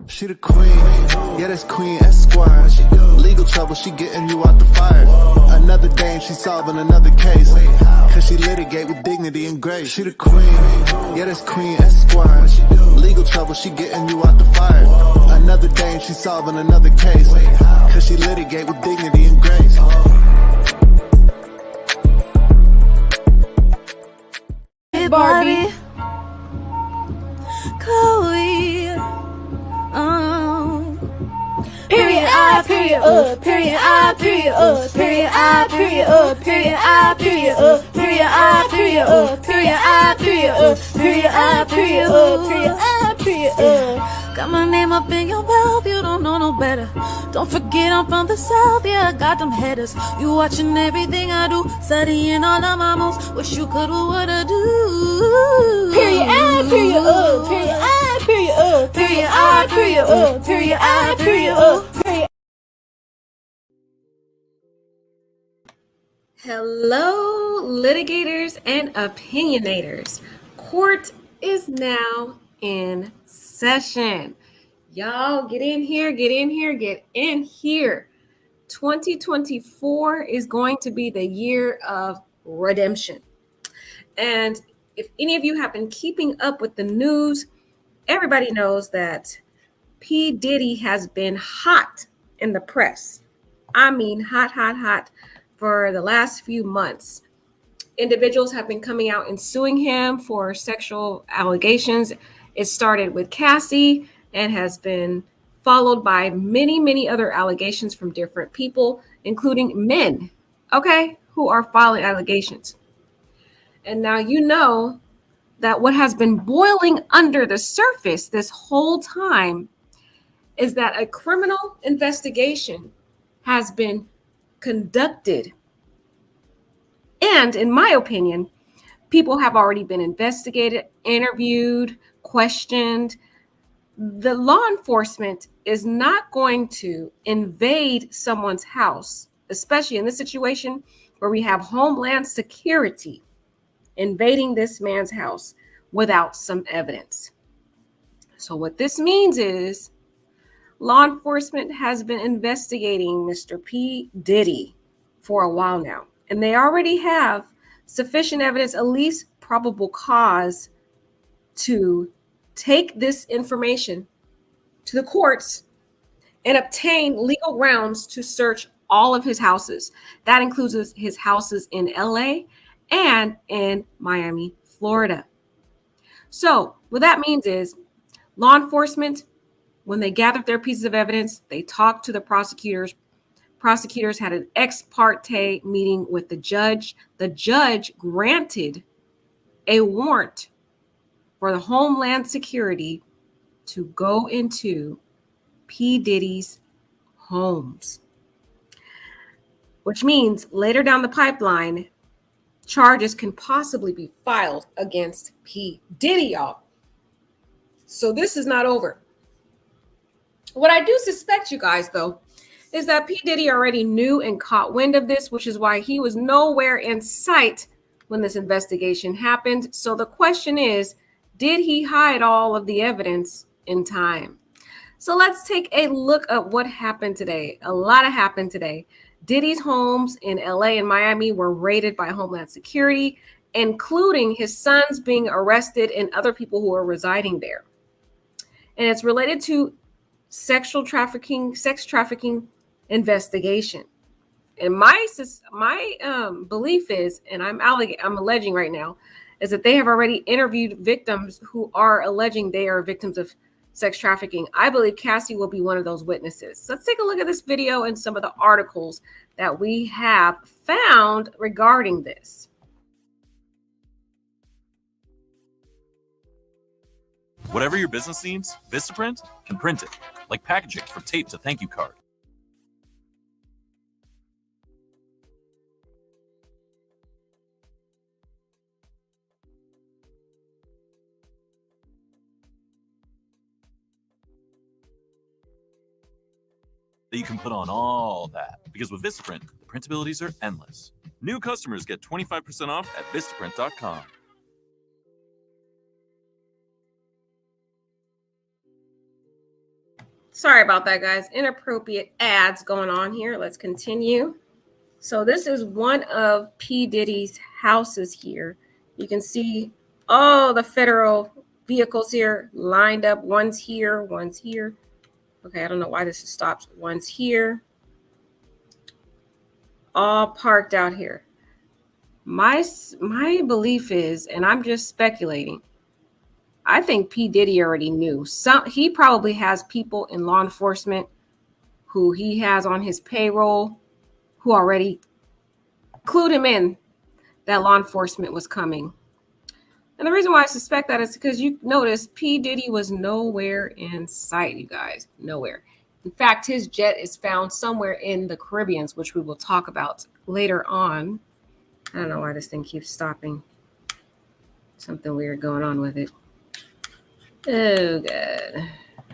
She the queen, yeah, that's Queen Esquire. Legal trouble, she getting you out the fire. Another dame, she solving another case. Cause she litigate with dignity and grace. She the queen, yeah, that's Queen Esquire. Legal trouble, she getting you out the fire. Another dame, she solving another case. Cause she litigate with dignity and grace. Hey Barbie, Chloe, period I, period period I, period period I, period period I, period period I, period period I, period period I, period period. Got my name up in your mouth, you don't know no better. Don't forget I'm from the south, yeah, I got them headers. You watching everything I do, studying all of my moves. Wish you could do what I do. Period I, period period I, period period I, period period I, period. Hello, litigators and opinionators. Court is now in session. Y'all get in here, get in here, get in here. 2024 is going to be the year of redemption. And if any of you have been keeping up with the news, everybody knows that P. Diddy has been hot in the press. I mean, hot, hot, hot for the last few months. Individuals have been coming out and suing him for sexual allegations. It started with Cassie and has been followed by many, many other allegations from different people, including men, okay, who are filing allegations. And now you know that what has been boiling under the surface this whole time is that a criminal investigation has been conducted. And in my opinion, people have already been investigated, interviewed, questioned. The law enforcement is not going to invade someone's house, especially in this situation where we have Homeland Security invading this man's house without some evidence. So what this means is law enforcement has been investigating Mr. P. Diddy for a while now, and they already have sufficient evidence, at least probable cause, to take this information to the courts and obtain legal grounds to search all of his houses. That includes his houses in LA and in Miami, Florida. So what that means is law enforcement, when they gathered their pieces of evidence, they talked to the prosecutors. Prosecutors had an ex parte meeting with the judge. The judge granted a warrant for the Homeland Security to go into P. Diddy's homes, which means later down the pipeline, charges can possibly be filed against P. Diddy, y'all. So this is not over. What I do suspect, you guys, though, is that P. Diddy already knew and caught wind of this, which is why he was nowhere in sight when this investigation happened. So the question is, did he hide all of the evidence in time? So let's take a look at what happened today. A lot happened today. Diddy's homes in LA and Miami were raided by Homeland Security, including his sons being arrested and other people who are residing there. And it's related to sex trafficking investigation. And my belief is, and I'm alleging right now, is that they have already interviewed victims who are alleging they are victims of sex trafficking. I believe Cassie will be one of those witnesses. So let's take a look at this video and some of the articles that we have found regarding this. Whatever your business needs, Vistaprint can print it, like packaging from tape to thank you card. That you can put on all that, because with Vistaprint, the printabilities are endless. New customers get 25% off at Vistaprint.com. Sorry about that, guys. Inappropriate ads going on here. Let's continue. So this is one of P. Diddy's houses here. You can see all the federal vehicles here lined up. One's here, one's here. Okay, I don't know why this is stopped. One's here. All parked out here. My belief is, and I'm just speculating, I think P. Diddy already knew. He probably has people in law enforcement who he has on his payroll who already clued him in that law enforcement was coming. And the reason why I suspect that is because you notice P. Diddy was nowhere in sight, you guys. Nowhere. In fact, his jet is found somewhere in the Caribbean, which we will talk about later on. I don't know why this thing keeps stopping. Something weird going on with it. Oh, God.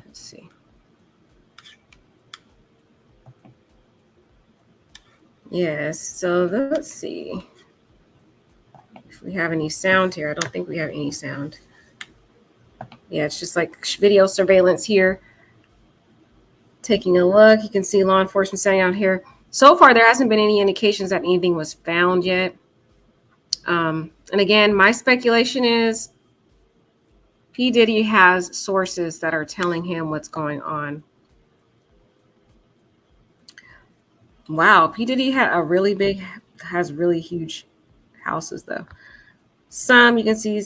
Let's see. Yes, so let's see if we have any sound here. I don't think we have any sound. Yeah, it's just like video surveillance here. Taking a look, you can see law enforcement standing out here. So far, there hasn't been any indications that anything was found yet. And again, my speculation is P. Diddy has sources that are telling him what's going on. Wow, P. Diddy has really huge houses though. You can see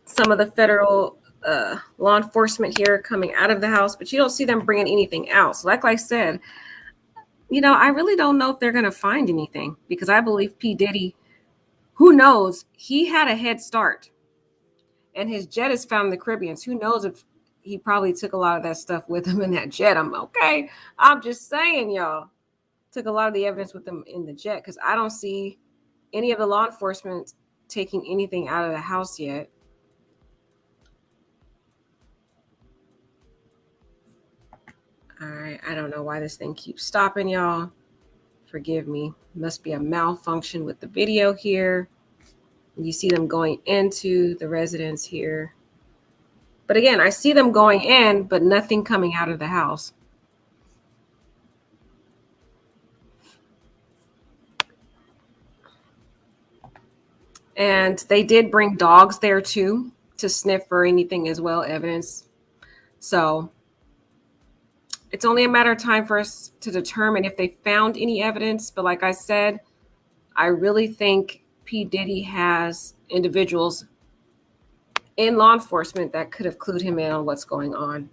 some of the federal law enforcement here coming out of the house, but you don't see them bringing anything out. So like I said, I really don't know if they're going to find anything because I believe P. Diddy, who knows, he had a head start and his jet is found in the Caribbean. Who knows if he probably took a lot of that stuff with him in that jet. I'm just saying, y'all. Took a lot of the evidence with them in the jet because I don't see any of the law enforcement taking anything out of the house yet. All right, I don't know why this thing keeps stopping, y'all. Forgive me. Must be a malfunction with the video here. You see them going into the residence here. But again, I see them going in, but nothing coming out of the house. And they did bring dogs there too to sniff for anything as well, evidence. So it's only a matter of time for us to determine if they found any evidence. But like I said, I really think P. Diddy has individuals in law enforcement that could have clued him in on what's going on.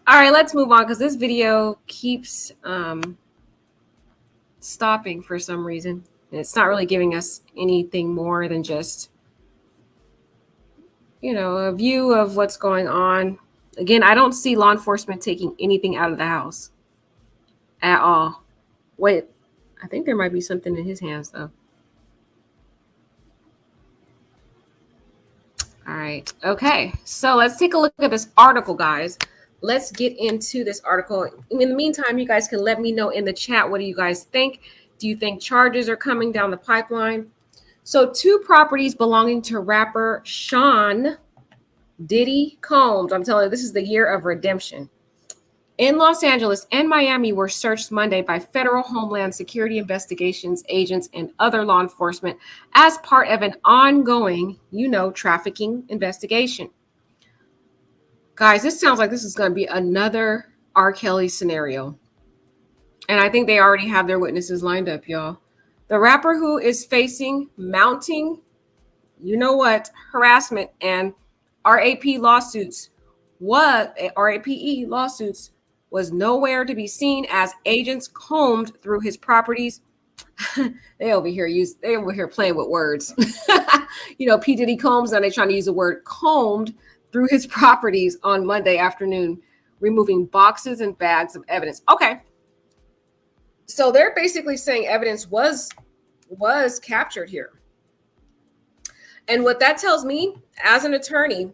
All right, let's move on because this video keeps stopping for some reason. It's not really giving us anything more than just, a view of what's going on. Again, I don't see law enforcement taking anything out of the house at all. Wait, I think there might be something in his hands, though. All right. Okay. So let's take a look at this article, guys. Let's get into this article. In the meantime, you guys can let me know in the chat. What do you guys think? Do you think charges are coming down the pipeline? So 2 properties belonging to rapper Sean Diddy Combs. I'm telling you, this is the year of redemption. In Los Angeles and Miami were searched Monday by federal Homeland Security investigations agents and other law enforcement as part of an ongoing, trafficking investigation. Guys, this sounds like this is going to be another R. Kelly scenario. And I think they already have their witnesses lined up, y'all. The rapper who is facing mounting, harassment and RAPE lawsuits was nowhere to be seen as agents combed through his properties. They over here playing with words. P. Diddy Combs, now they're trying to use the word combed through his properties on Monday afternoon, removing boxes and bags of evidence. Okay. So they're basically saying evidence was captured here. And what that tells me as an attorney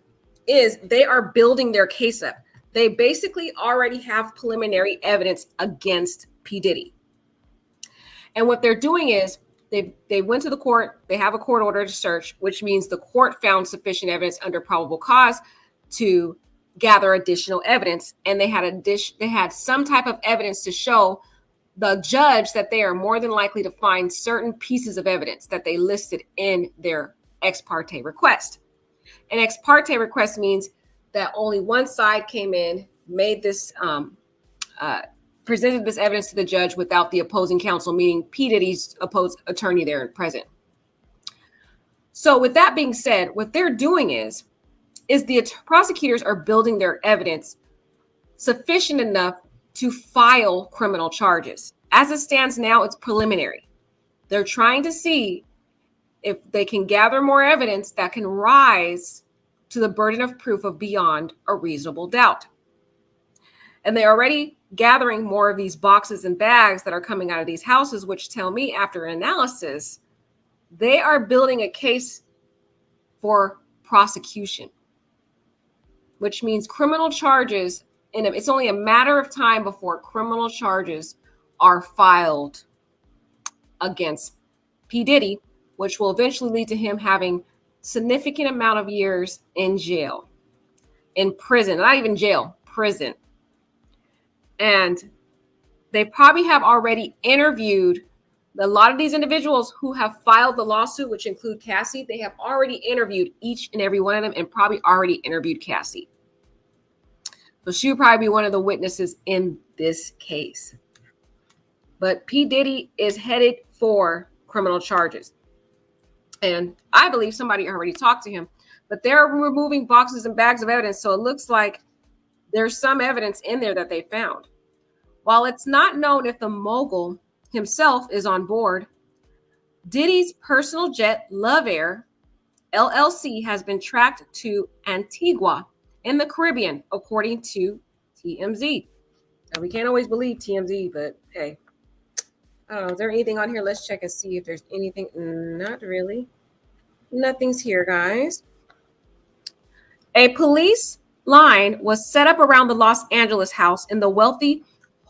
is they are building their case up. They basically already have preliminary evidence against P. Diddy. And what they're doing is they went to the court. They have a court order to search, which means the court found sufficient evidence under probable cause to gather additional evidence, and they had some type of evidence to show the judge that they are more than likely to find certain pieces of evidence that they listed in their ex parte request. An ex parte request means that only one side came in, made this, presented this evidence to the judge without the opposing counsel, meaning P. Diddy's opposed attorney there present. So with that being said, what they're doing is the prosecutors are building their evidence sufficient enough to file criminal charges. As it stands now, it's preliminary. They're trying to see if they can gather more evidence that can rise to the burden of proof of beyond a reasonable doubt. And they're already gathering more of these boxes and bags that are coming out of these houses, which tell me after analysis, they are building a case for prosecution, which means criminal charges, it's only a matter of time before criminal charges are filed against P. Diddy, which will eventually lead to him having significant amount of years in jail, in prison, not even jail, prison. And they probably have already interviewed a lot of these individuals who have filed the lawsuit, which include Cassie. They have already interviewed each and every one of them and probably already interviewed Cassie. So she would probably be one of the witnesses in this case. But P. Diddy is headed for criminal charges. And I believe somebody already talked to him, but they're removing boxes and bags of evidence. So it looks like there's some evidence in there that they found. While it's not known if the mogul himself is on board, Diddy's personal jet, Love Air LLC, has been tracked to Antigua in the Caribbean, according to TMZ. Now, we can't always believe TMZ, but hey. I don't know. Is there anything on here? Let's check and see if there's anything. Not really. Nothing's here, guys. A police line was set up around the Los Angeles house in the wealthy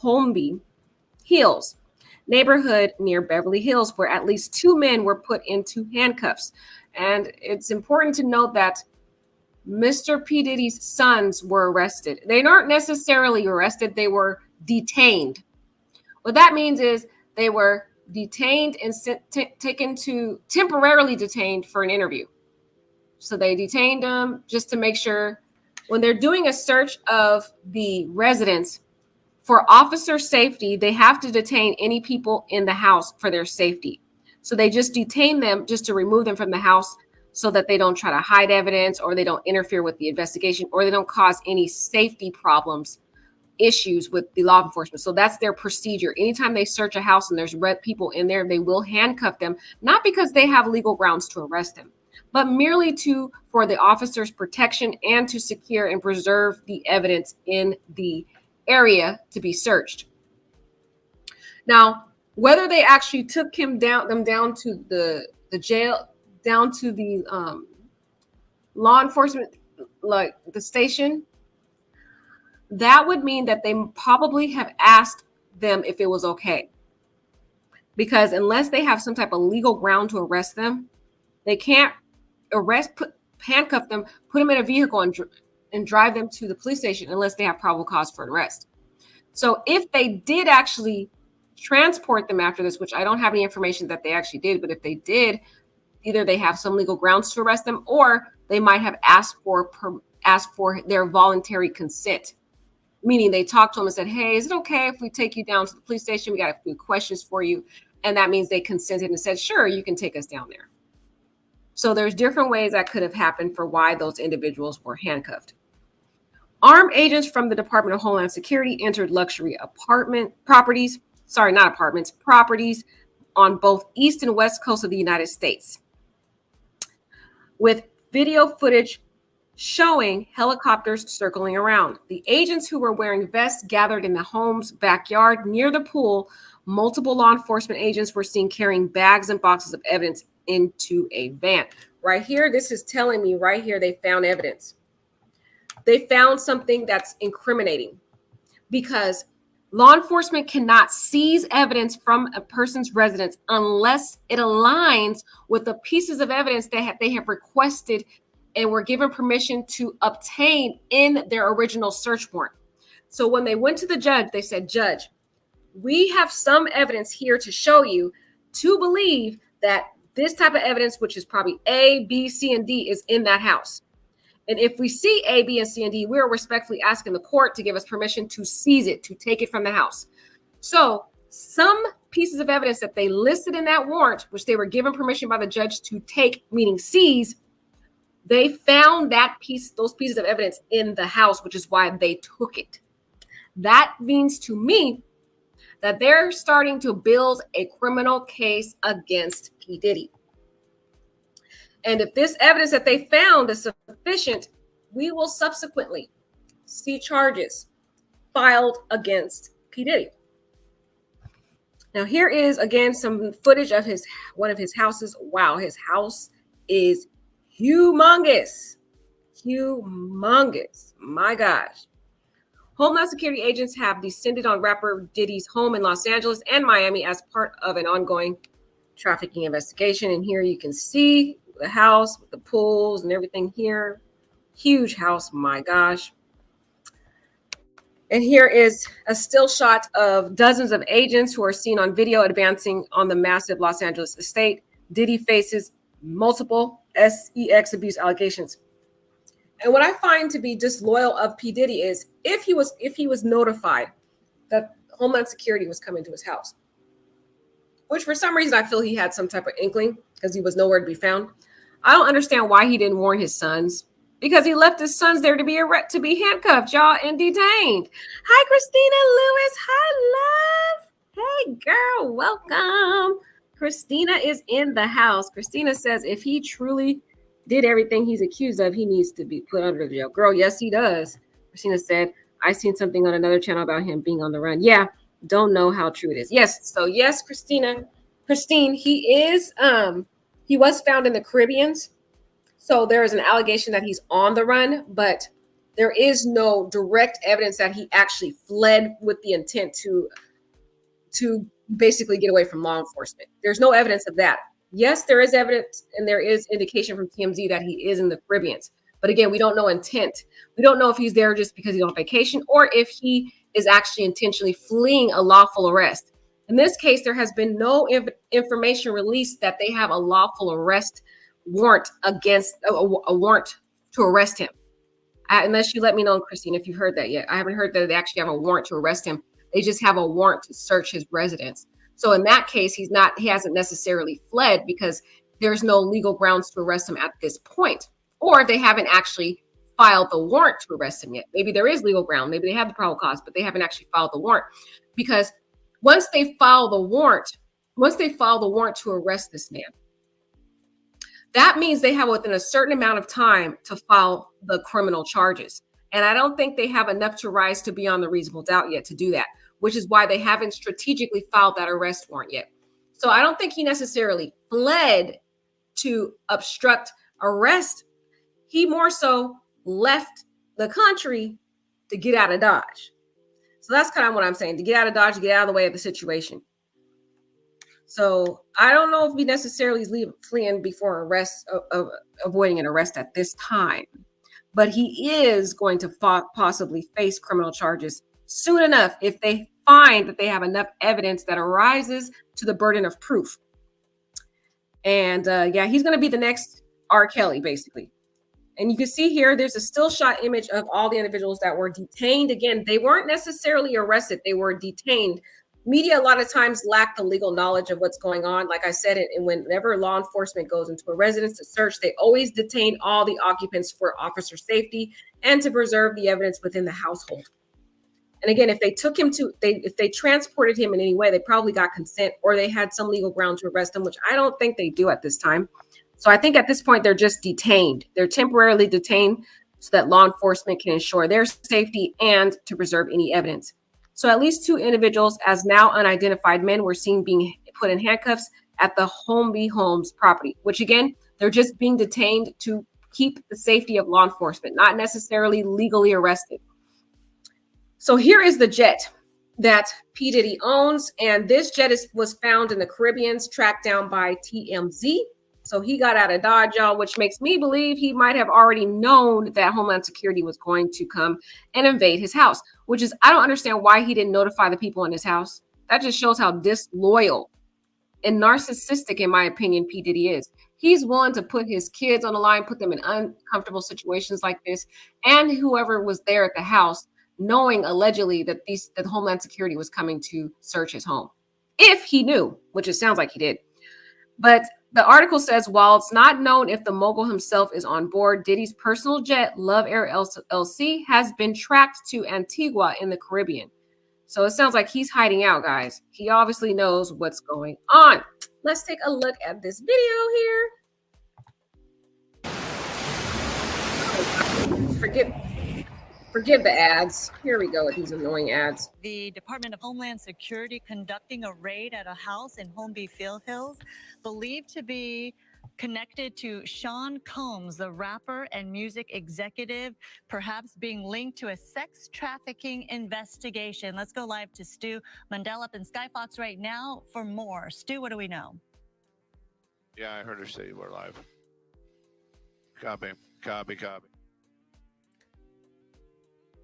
Holmby Hills neighborhood near Beverly Hills, where at least 2 men were put into handcuffs. And it's important to note that Mr. P. Diddy's sons were arrested. They aren't necessarily arrested. They were detained. What that means is they were detained and temporarily detained for an interview. So they detained them just to make sure when they're doing a search of the residence for officer safety, they have to detain any people in the house for their safety. So they just detain them just to remove them from the house so that they don't try to hide evidence or they don't interfere with the investigation or they don't cause any safety problems, issues with the law enforcement. So that's their procedure. Anytime they search a house and there's red people in there, they will handcuff them, not because they have legal grounds to arrest them, but merely for the officer's protection and to secure and preserve the evidence in the area to be searched. Now, whether they actually took them down to the jail, down to the law enforcement, like the station, that would mean that they probably have asked them if it was okay. Because unless they have some type of legal ground to arrest them, they can't handcuff them, put them in a vehicle and drive them to the police station unless they have probable cause for an arrest. So if they did actually transport them after this, which I don't have any information that they actually did, but if they did, either they have some legal grounds to arrest them or they might have asked for their voluntary consent. Meaning they talked to him and said, hey, is it okay if we take you down to the police station? We got a few questions for you. And that means they consented and said, sure, you can take us down there. So there's different ways that could have happened for why those individuals were handcuffed. Armed agents from the Department of Homeland Security entered luxury properties on both east and west coast of the United States, with video footage showing helicopters circling around. The agents who were wearing vests gathered in the home's backyard near the pool. Multiple law enforcement agents were seen carrying bags and boxes of evidence into a van. Right here, this is telling me right here they found evidence. They found something that's incriminating because law enforcement cannot seize evidence from a person's residence unless it aligns with the pieces of evidence that they have requested and were given permission to obtain in their original search warrant. So when they went to the judge, they said, "Judge, we have some evidence here to show you to believe that this type of evidence, which is probably A, B, C, and D, is in that house. And if we see A, B, and C, and D, we are respectfully asking the court to give us permission to seize it, to take it from the house." So some pieces of evidence that they listed in that warrant, which they were given permission by the judge to take, meaning seize, they found those pieces of evidence in the house, which is why they took it. That means to me that they're starting to build a criminal case against P. Diddy. And if this evidence that they found is sufficient, we will subsequently see charges filed against P. Diddy. Now, here is again some footage of one of his houses. Wow, his house is humongous. Humongous. My gosh. Homeland Security agents have descended on rapper Diddy's home in Los Angeles and Miami as part of an ongoing trafficking investigation. And here you can see the house with the pools and everything here. Huge house, my gosh. And here is a still shot of dozens of agents who are seen on video advancing on the massive Los Angeles estate. Diddy faces multiple sex abuse allegations. And what I find to be disloyal of P. Diddy is if he was notified that Homeland Security was coming to his house, which for some reason I feel he had some type of inkling because he was nowhere to be found. I don't understand why he didn't warn his sons, because he left his sons there to be handcuffed, y'all, and detained. Hi, Christina Lewis. Hi, love. Hey, girl, welcome. Christina is in the house. Christina says if he truly did everything he's accused of, he needs to be put under the jail. Girl, yes, he does. Christina said, I seen something on another channel about him being on the run. Yeah, don't know how true it is. Yes, so yes, Christine, he was found in the Caribbean. So there is an allegation that he's on the run, but there is no direct evidence that he actually fled with the intent to basically get away from law enforcement. There's no evidence of that. Yes, there is evidence and there is indication from TMZ that he is in the Caribbean. But again, we don't know intent. We don't know if he's there just because he's on vacation or if he is actually intentionally fleeing a lawful arrest. In this case, there has been no information released that they have a lawful arrest warrant against a warrant to arrest him. Unless you let me know, Christine, if you've heard that yet. I haven't heard that they actually have a warrant to arrest him. They just have a warrant to search his residence. So in that case, he hasn't necessarily fled because there's no legal grounds to arrest him at this point, or they haven't actually filed the warrant to arrest him yet. Maybe there is legal ground. Maybe they have the probable cause, but they haven't actually filed the warrant, because once they file the warrant to arrest this man, that means they have within a certain amount of time to file the criminal charges. And I don't think they have enough to rise to beyond the reasonable doubt yet to do that, which is why they haven't strategically filed that arrest warrant yet. So I don't think he necessarily fled to obstruct arrest. He more so left the country to get out of Dodge. So that's kind of what I'm saying, to get out of Dodge, to get out of the way of the situation. So I don't know if he necessarily is fleeing before arrest, avoiding an arrest at this time, but he is going to possibly face criminal charges soon enough if they find that they have enough evidence that arises to the burden of proof. And he's going to be the next R. Kelly, basically. And you can see here, there's a still shot image of all the individuals that were detained. Again, they weren't necessarily arrested. They were detained. Media a lot of times lack the legal knowledge of what's going on. Like I said, and whenever law enforcement goes into a residence to search, they always detain all the occupants for officer safety and to preserve the evidence within the household. And again, if they transported him in any way, they probably got consent or they had some legal ground to arrest him, which I don't think they do at this time. So I think at this point, they're just detained. They're temporarily detained so that law enforcement can ensure their safety and to preserve any evidence. So at least 2 individuals, as now unidentified men, were seen being put in handcuffs at the Homeby Homes property, which again, they're just being detained to keep the safety of law enforcement, not necessarily legally arrested. So here is the jet that P. Diddy owns. And this jet was found in the Caribbean, tracked down by TMZ. So he got out of Dodge, y'all, which makes me believe he might have already known that Homeland Security was going to come and invade his house, which is, I don't understand why he didn't notify the people in his house. That just shows how disloyal and narcissistic, in my opinion, P. Diddy is. He's willing to put his kids on the line, put them in uncomfortable situations like this, and whoever was there at the house, knowing allegedly that Homeland Security was coming to search his home. If he knew, which it sounds like he did. But the article says, while it's not known if the mogul himself is on board, Diddy's personal jet, Love Air LC, has been tracked to Antigua in the Caribbean. So it sounds like he's hiding out, guys. He obviously knows what's going on. Let's take a look at this video here. Forgive the ads. Here we go with these annoying ads. The Department of Homeland Security conducting a raid at a house in Holmby Field Hills, believed to be connected to Sean Combs, the rapper and music executive, perhaps being linked to a sex trafficking investigation. Let's go live to Stu Mandel up in Skyfox right now for more. Stu, what do we know? Yeah, I heard her say you were live. Copy.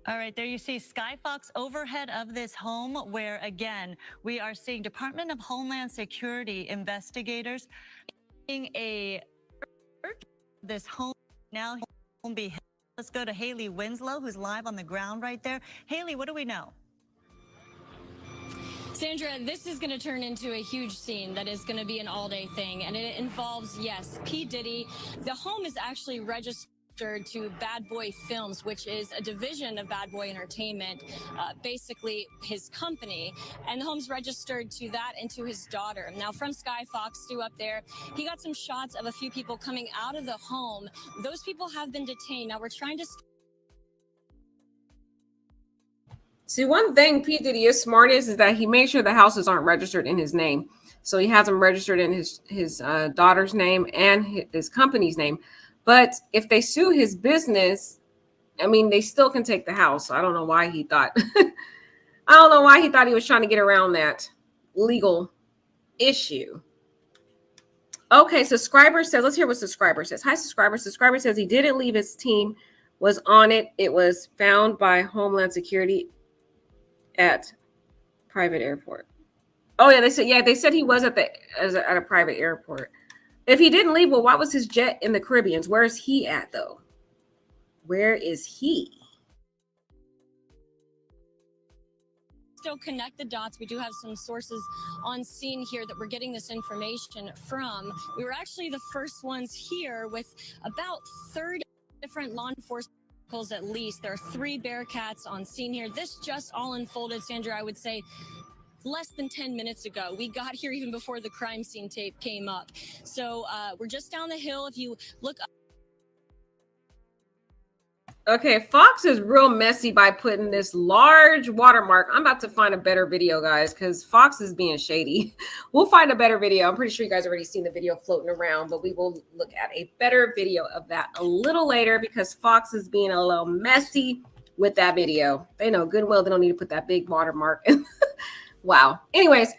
All right, there you see Skyfox overhead of this home where, again, we are seeing Department of Homeland Security investigators in this home now. Let's go to Haley Winslow, who's live on the ground right there. Haley, what do we know? Sandra, this is going to turn into a huge scene that is going to be an all-day thing, and it involves, yes, P. Diddy. The home is actually registered to Bad Boy Films, which is a division of Bad Boy Entertainment, basically his company, and the home's registered to that and to his daughter. Now, from Skyfox, Stu up there, he got some shots of a few people coming out of the home. Those people have been detained. Now, we're trying to... See, one thing P. Diddy is smart is that he made sure the houses aren't registered in his name. So he has them registered in his daughter's name and his company's name. But if they sue his business, I mean, they still can take the house. So I don't know why he thought, he was trying to get around that legal issue. Okay, subscriber says, let's hear what subscriber says. Hi, subscriber. Subscriber says he didn't leave his team, was on it. It was found by Homeland Security at private airport. Oh yeah, they said he was at a private airport. If he didn't leave, well, why was his jet in the Caribbean? Where is he at, though? Where is he? Still connect the dots. We do have some sources on scene here that we're getting this information from. We were actually the first ones here with about 30 different law enforcement vehicles at least. There are 3 Bearcats on scene here. This just all unfolded, Sandra, I would say, less than 10 minutes ago. We got here even before the crime scene tape came up. So we're just down the hill. If you look up. Okay, Fox is real messy by putting this large watermark. I'm about to find a better video, guys, because Fox is being shady. We'll find a better video. I'm pretty sure you guys already seen the video floating around, but we will look at a better video of that a little later because Fox is being a little messy with that video. They know good well they don't need to put that big watermark in. Wow. Anyways,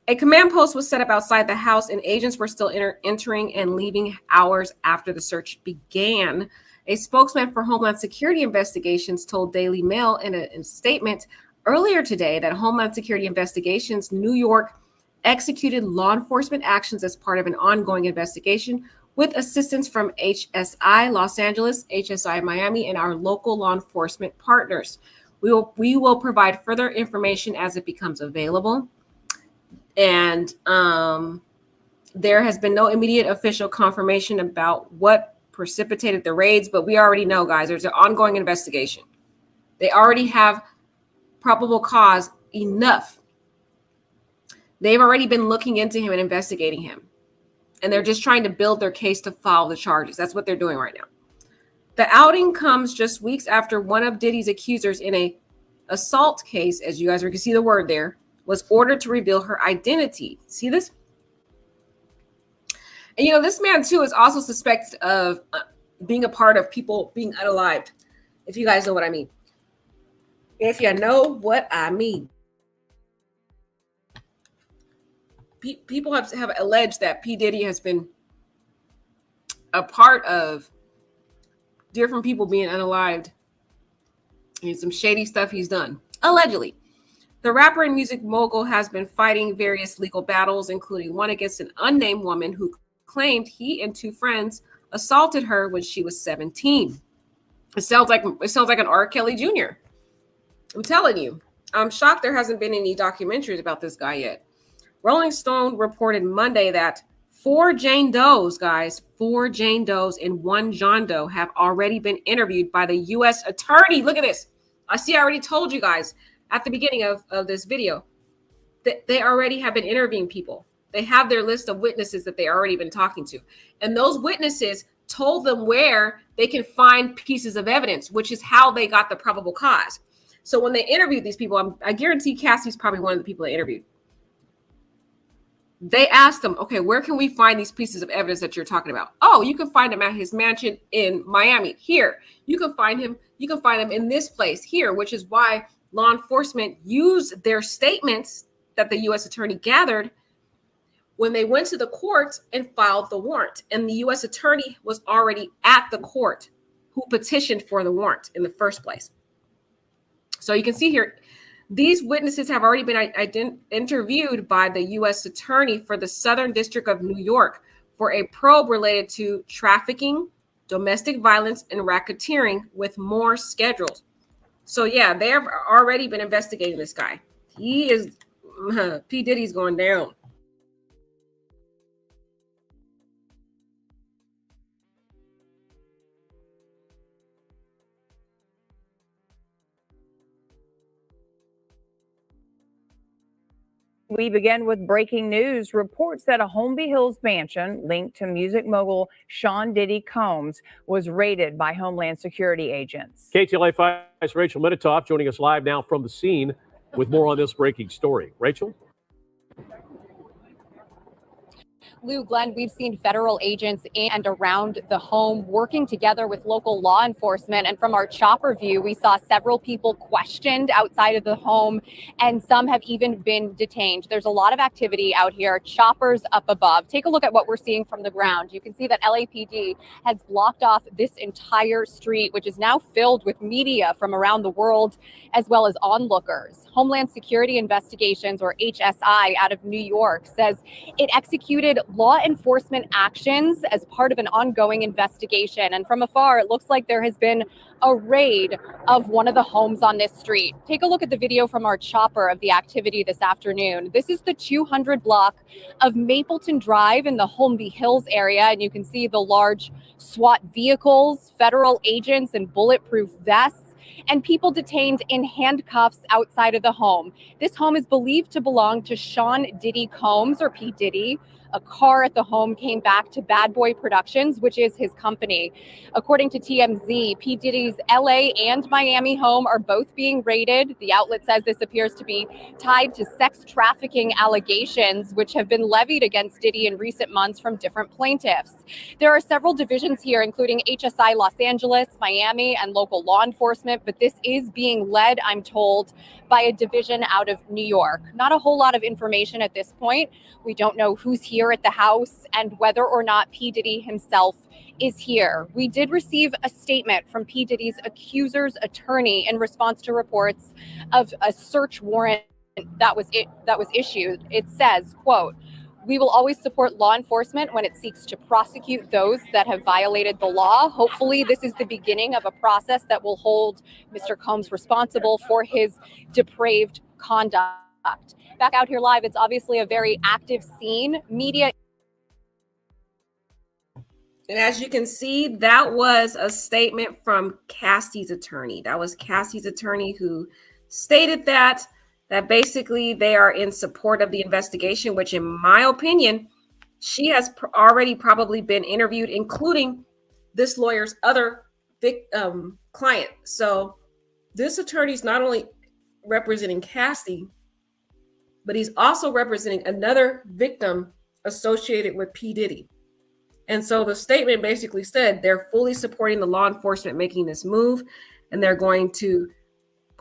a command post was set up outside the house and agents were still entering and leaving hours after the search began. A spokesman for Homeland Security Investigations told Daily Mail in a statement earlier today that Homeland Security Investigations New York executed law enforcement actions as part of an ongoing investigation with assistance from HSI Los Angeles, HSI Miami, and our local law enforcement partners. We will provide further information as it becomes available. And there has been no immediate official confirmation about what precipitated the raids, but we already know, guys, there's an ongoing investigation. They already have probable cause enough. They've already been looking into him and investigating him. And they're just trying to build their case to file the charges. That's what they're doing right now. The outing comes just weeks after one of Diddy's accusers in a assault case, as you guys can see the word there, was ordered to reveal her identity. See this? And, this man, too, is also suspected of being a part of people being unalived, if you guys know what I mean. If you know what I mean. People have alleged that P. Diddy has been a part of different people being unalived and some shady stuff he's done, allegedly. The rapper and music mogul has been fighting various legal battles, including one against an unnamed woman who claimed he and two friends assaulted her when she was 17. It sounds like an R. Kelly Jr. I'm telling you. I'm shocked there hasn't been any documentaries about this guy yet. Rolling Stone reported Monday that 4 Jane Does, guys, 4 Jane Does and 1 John Doe have already been interviewed by the U.S. attorney. Look at this. I already told you guys at the beginning of this video that they already have been interviewing people. They have their list of witnesses that they already been talking to. And those witnesses told them where they can find pieces of evidence, which is how they got the probable cause. So when they interviewed these people, I guarantee Cassie's probably one of the people they interviewed. They asked them, okay, where can we find these pieces of evidence that you're talking about? Oh, you can find them at his mansion in Miami. Here, you can find him in this place here, which is why law enforcement used their statements that the U.S. attorney gathered when they went to the court and filed the warrant. And the U.S. attorney was already at the court who petitioned for the warrant in the first place. So you can see here, these witnesses have already been interviewed by the U.S. attorney for the Southern District of New York for a probe related to trafficking, domestic violence, and racketeering, with more scheduled. So yeah, they have already been investigating this guy. P. Diddy's going down. We begin with breaking news. Reports that a Holmby Hills mansion linked to music mogul Sean Diddy Combs was raided by Homeland Security agents. KTLA 5's Rachel Minitoff joining us live now from the scene with more on this breaking story. Rachel? Lou, Glenn, we've seen federal agents in and around the home working together with local law enforcement. And from our chopper view, we saw several people questioned outside of the home, and some have even been detained. There's a lot of activity out here. Choppers up above. Take a look at what we're seeing from the ground. You can see that LAPD has blocked off this entire street, which is now filled with media from around the world, as well as onlookers. Homeland Security Investigations, or HSI, out of New York says it executed law enforcement actions as part of an ongoing investigation. And from afar, it looks like there has been a raid of one of the homes on this street. Take a look at the video from our chopper of the activity this afternoon. This is the 200 block of Mapleton Drive in the Holmby Hills area. And you can see the large SWAT vehicles, federal agents in bulletproof vests, and people detained in handcuffs outside of the home. This home is believed to belong to Sean Diddy Combs, or P. Diddy. A car at the home came back to Bad Boy Productions, which is his company. According to TMZ, P. Diddy's LA and Miami home are both being raided. The outlet says this appears to be tied to sex trafficking allegations, which have been levied against Diddy in recent months from different plaintiffs. There are several divisions here, including HSI Los Angeles, Miami, and local law enforcement, but this is being led, I'm told, by a division out of New York. Not a whole lot of information at this point. We don't know who's here at the house and whether or not P. Diddy himself is here. We did receive a statement from P. Diddy's accuser's attorney in response to reports of a search warrant that was issued. It says, quote, "We will always support law enforcement when it seeks to prosecute those that have violated the law. Hopefully, this is the beginning of a process that will hold Mr. Combs responsible for his depraved conduct." Back out here live, it's obviously a very active scene. Media. And as you can see, that was a statement from Cassie's attorney. That was Cassie's attorney who stated that basically they are in support of the investigation, which in my opinion, she has already probably been interviewed, including this lawyer's other client. So this attorney is not only representing Cassie, but he's also representing another victim associated with P. Diddy. And so the statement basically said they're fully supporting the law enforcement making this move, and they're going to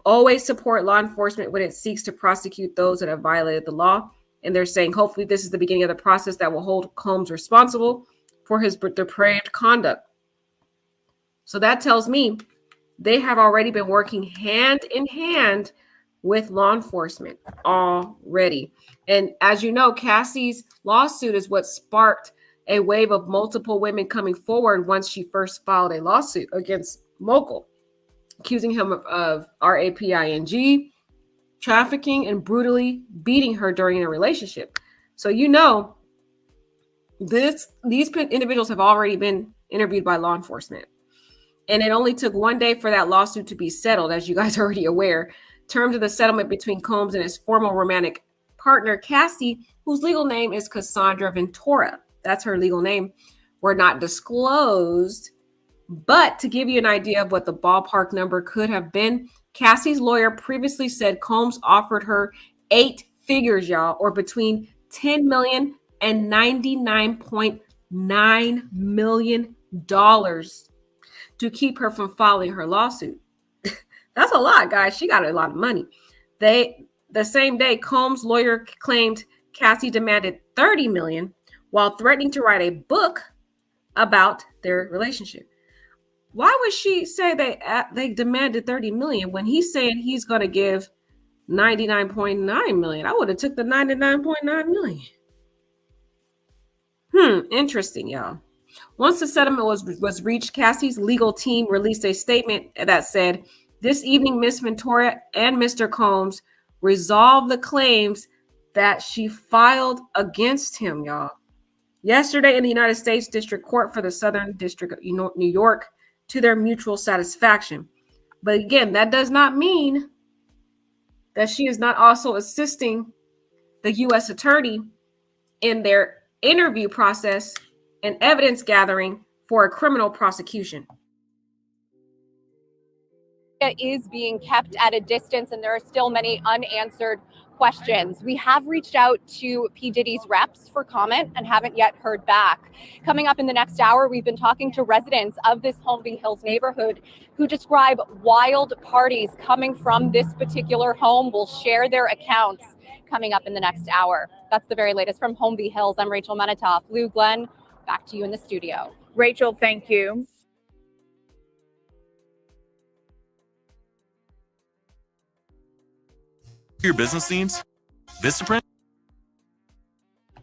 always support law enforcement when it seeks to prosecute those that have violated the law. And they're saying, hopefully this is the beginning of the process that will hold Combs responsible for his depraved conduct. So that tells me they have already been working hand in hand with law enforcement already. And as you know, Cassie's lawsuit is what sparked a wave of multiple women coming forward once she first filed a lawsuit against Mogul, accusing him of raping, trafficking, and brutally beating her during a relationship. So you know, these individuals have already been interviewed by law enforcement. And it only took one day for that lawsuit to be settled, as you guys are already aware. Terms of the settlement between Combs and his former romantic partner, Cassie, whose legal name is Cassandra Ventura, that's her legal name, were not disclosed. But to give you an idea of what the ballpark number could have been, Cassie's lawyer previously said Combs offered her 8 figures, y'all, or between $10 million and $99.9 million to keep her from filing her lawsuit. That's a lot, guys. She got a lot of money. The same day, Combs' lawyer claimed Cassie demanded $30 million while threatening to write a book about their relationship. Why would she say they demanded $30 million when he's saying he's going to give $99.9 million? I would have took the $99.9 million. Interesting, y'all. Once the settlement was reached, Cassie's legal team released a statement that said, "This evening, Miss Ventura and Mr. Combs resolved the claims that she filed against him," y'all. Yesterday in the United States District Court for the Southern District of New York, to their mutual satisfaction. But again, that does not mean that she is not also assisting the U.S. attorney in their interview process and evidence gathering for a criminal prosecution. Is being kept at a distance, and there are still many unanswered questions. We have reached out to P. Diddy's reps for comment and haven't yet heard back. Coming up in the next hour, we've been talking to residents of this Holmby Hills neighborhood who describe wild parties coming from this particular home. We'll share their accounts coming up in the next hour. That's the very latest from Holmby Hills. I'm Rachel Menitoff. Lou, Glenn, back to you in the studio. Rachel, thank you. Your business needs? Vistaprint?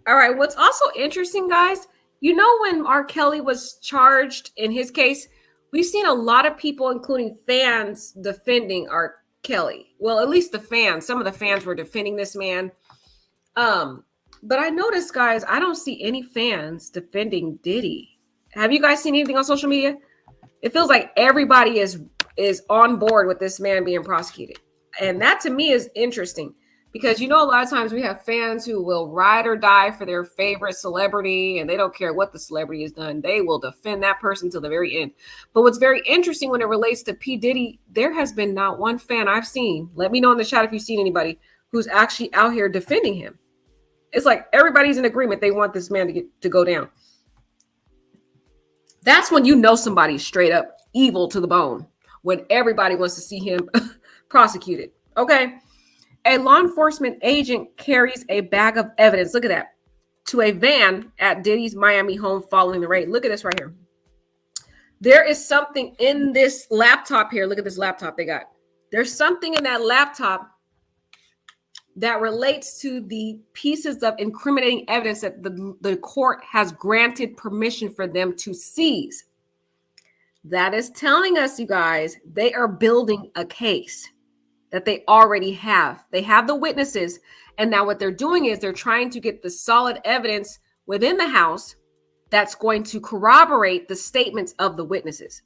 All right. What's also interesting, guys, you know, when R. Kelly was charged in his case, we've seen a lot of people, including fans, defending R. Kelly. Well, at least the fans. Some of the fans were defending this man. But I noticed, guys, I don't see any fans defending Diddy. Have you guys seen anything on social media? It feels like everybody is on board with this man being prosecuted. And that to me is interesting because, you know, a lot of times we have fans who will ride or die for their favorite celebrity and they don't care what the celebrity has done. They will defend that person till the very end. But what's very interesting when it relates to P. Diddy, there has been not one fan I've seen. Let me know in the chat if you've seen anybody who's actually out here defending him. It's like everybody's in agreement. They want this man to go down. That's when you know somebody's straight up evil to the bone, when everybody wants to see him prosecuted. Okay. A law enforcement agent carries a bag of evidence. Look at that. To a van at Diddy's Miami home following the raid. Look at this right here. There is something in this laptop here. Look at this laptop they got. There's something in that laptop that relates to the pieces of incriminating evidence that the court has granted permission for them to seize. That is telling us, you guys, they are building a case that they already have. They have the witnesses. And now what they're doing is they're trying to get the solid evidence within the house that's going to corroborate the statements of the witnesses.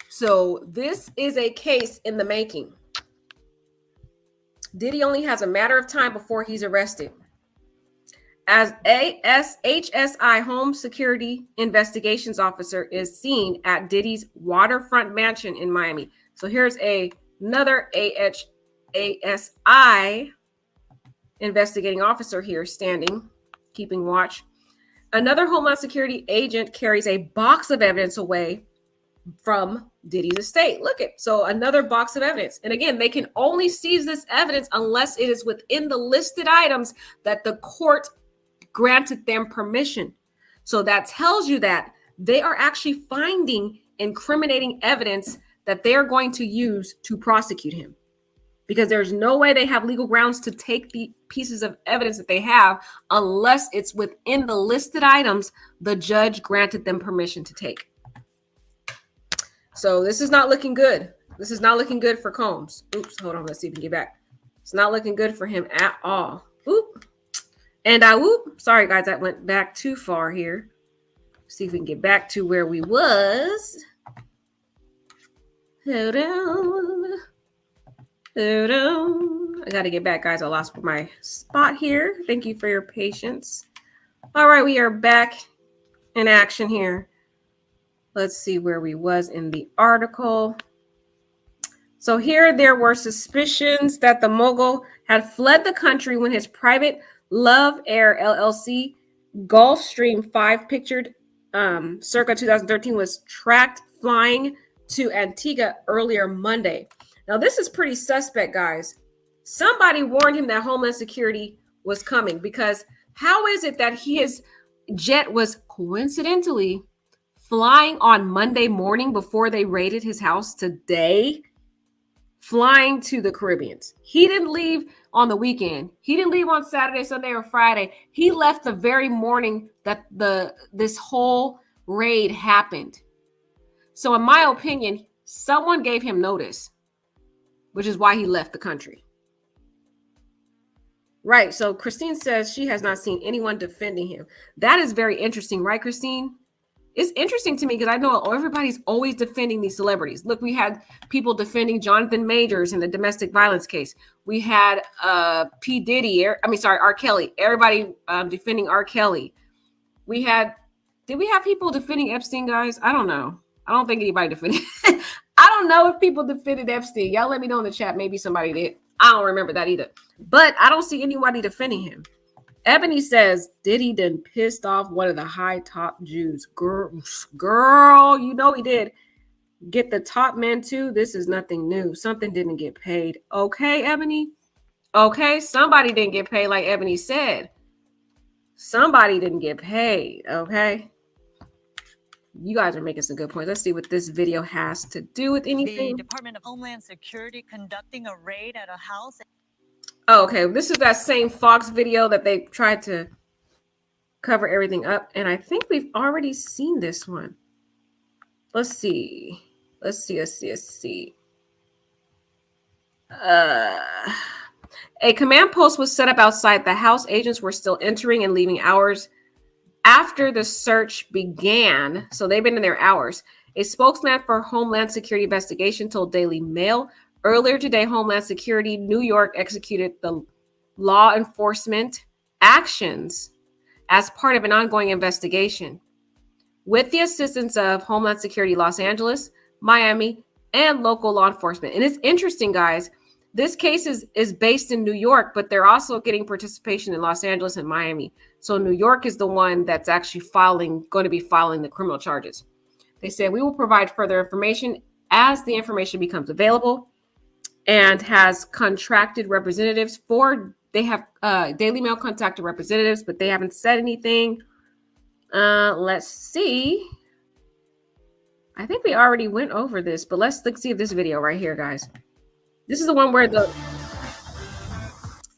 So this is a case in the making. Diddy only has a matter of time before he's arrested. As HSI Home Security Investigations Officer is seen at Diddy's waterfront mansion in Miami. So here's another ASI investigating officer here standing, keeping watch. Another Homeland Security agent carries a box of evidence away from Diddy's estate. Look at, so another box of evidence. And again, they can only seize this evidence unless it is within the listed items that the court granted them permission. So that tells you that they are actually finding incriminating evidence that they are going to use to prosecute him, because there's no way they have legal grounds to take the pieces of evidence that they have unless it's within the listed items the judge granted them permission to take. So this is not looking good. This is not looking good for Combs. Oops, hold on. Let's see if we can get back. It's not looking good for him at all. Oop. And whoop. Sorry, guys. I went back too far here. See if we can get back to where we was. Hold on. Hold on. I got to get back, guys. I lost my spot here. Thank you for your patience. All right. We are back in action here. Let's see where we was in the article. So here there were suspicions that the mogul had fled the country when his private Love Air LLC Gulfstream 5 pictured circa 2013 was tracked flying to Antigua earlier Monday. Now this is pretty suspect, guys. Somebody warned him that Homeland Security was coming, because how is it that his jet was coincidentally flying on Monday morning before they raided his house today? Flying to the Caribbean. He didn't leave on the weekend. He didn't leave on Saturday, Sunday, or Friday. He left the very morning that this whole raid happened. So in my opinion, someone gave him notice, which is why he left the country. Right. So Christine says she has not seen anyone defending him. That is very interesting, right, Christine? It's interesting to me because I know everybody's always defending these celebrities. Look, we had people defending Jonathan Majors in the domestic violence case. We had R. Kelly. Everybody defending R. Kelly. Did we have people defending Epstein, guys? I don't know. I don't think anybody defended. I don't know if people defended Epstein. Y'all let me know in the chat. Maybe somebody did. I don't remember that either. But I don't see anybody defending him. Ebony says Diddy done pissed off one of the high top Jews. Girl, you know he did. Get the top men too. This is nothing new. Something didn't get paid. Okay, Ebony. Okay, somebody didn't get paid, like Ebony said. Somebody didn't get paid. Okay. You guys are making some good points. Let's see what this video has to do with anything. The Department of Homeland Security conducting a raid at a house. Oh, okay. This is that same Fox video that they tried to cover everything up. And I think we've already seen this one. Let's see. A command post was set up outside the house. Agents were still entering and leaving hours after the search began. So they've been in there hours. A spokesman for Homeland Security Investigation told Daily Mail earlier today, Homeland Security New York executed the law enforcement actions as part of an ongoing investigation with the assistance of Homeland Security Los Angeles, Miami, and local law enforcement. And it's interesting, guys. This case is based in New York, but they're also getting participation in Los Angeles and Miami. So New York is the one that's actually going to be filing the criminal charges. They said, we will provide further information as the information becomes available, and has contracted representatives they have Daily Mail contacted representatives, but they haven't said anything. Let's see. I think we already went over this, but let's see if this video right here, guys. This is the one where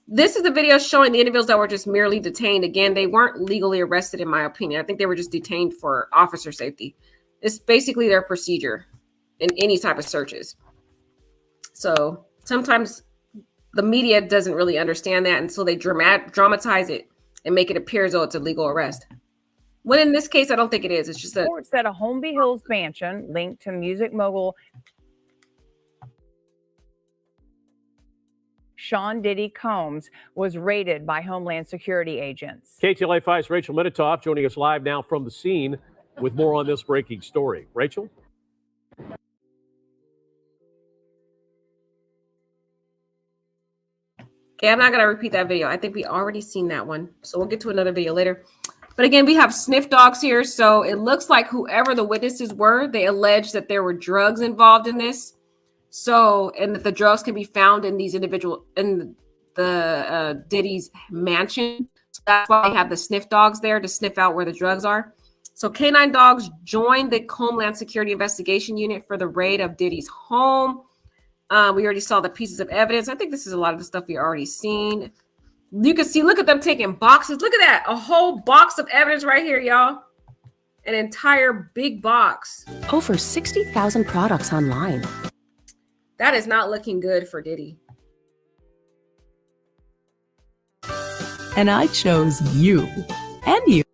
this is the video showing the individuals that were just merely detained. Again, they weren't legally arrested, in my opinion. I think they were just detained for officer safety. It's basically their procedure in any type of searches. So sometimes the media doesn't really understand that, and so they dramatize it and make it appear as though it's a legal arrest. When in this case, I don't think it is. It's just reports that a Holmby Hills mansion linked to music mogul Sean Diddy Combs was raided by Homeland Security agents. KTLA 5's Rachel Minitoff joining us live now from the scene with more on this breaking story. Rachel? Okay, I'm not going to repeat that video. I think we already seen that one. So we'll get to another video later. But again, we have sniff dogs here. So it looks like whoever the witnesses were, they alleged that there were drugs involved in this. So, and that the drugs can be found in these individual, in the Diddy's mansion. That's why they have the sniff dogs there to sniff out where the drugs are. So canine dogs joined the Homeland Security Investigation Unit for the raid of Diddy's home. We already saw the pieces of evidence. I think this is a lot of the stuff we already seen. You can see, look at them taking boxes. Look at that. A whole box of evidence right here, y'all. An entire big box. Over 60,000 products online. That is not looking good for Diddy. And I chose you. And you.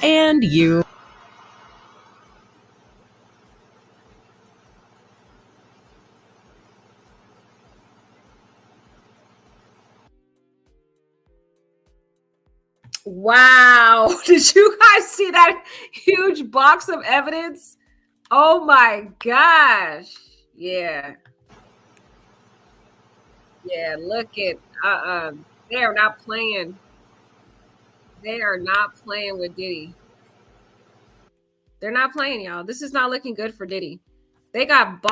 And you. Wow. Did you guys see that huge box of evidence? Oh my gosh. Yeah. Yeah, look at they are not playing. They are not playing with Diddy. They're not playing, y'all. This is not looking good for Diddy. They got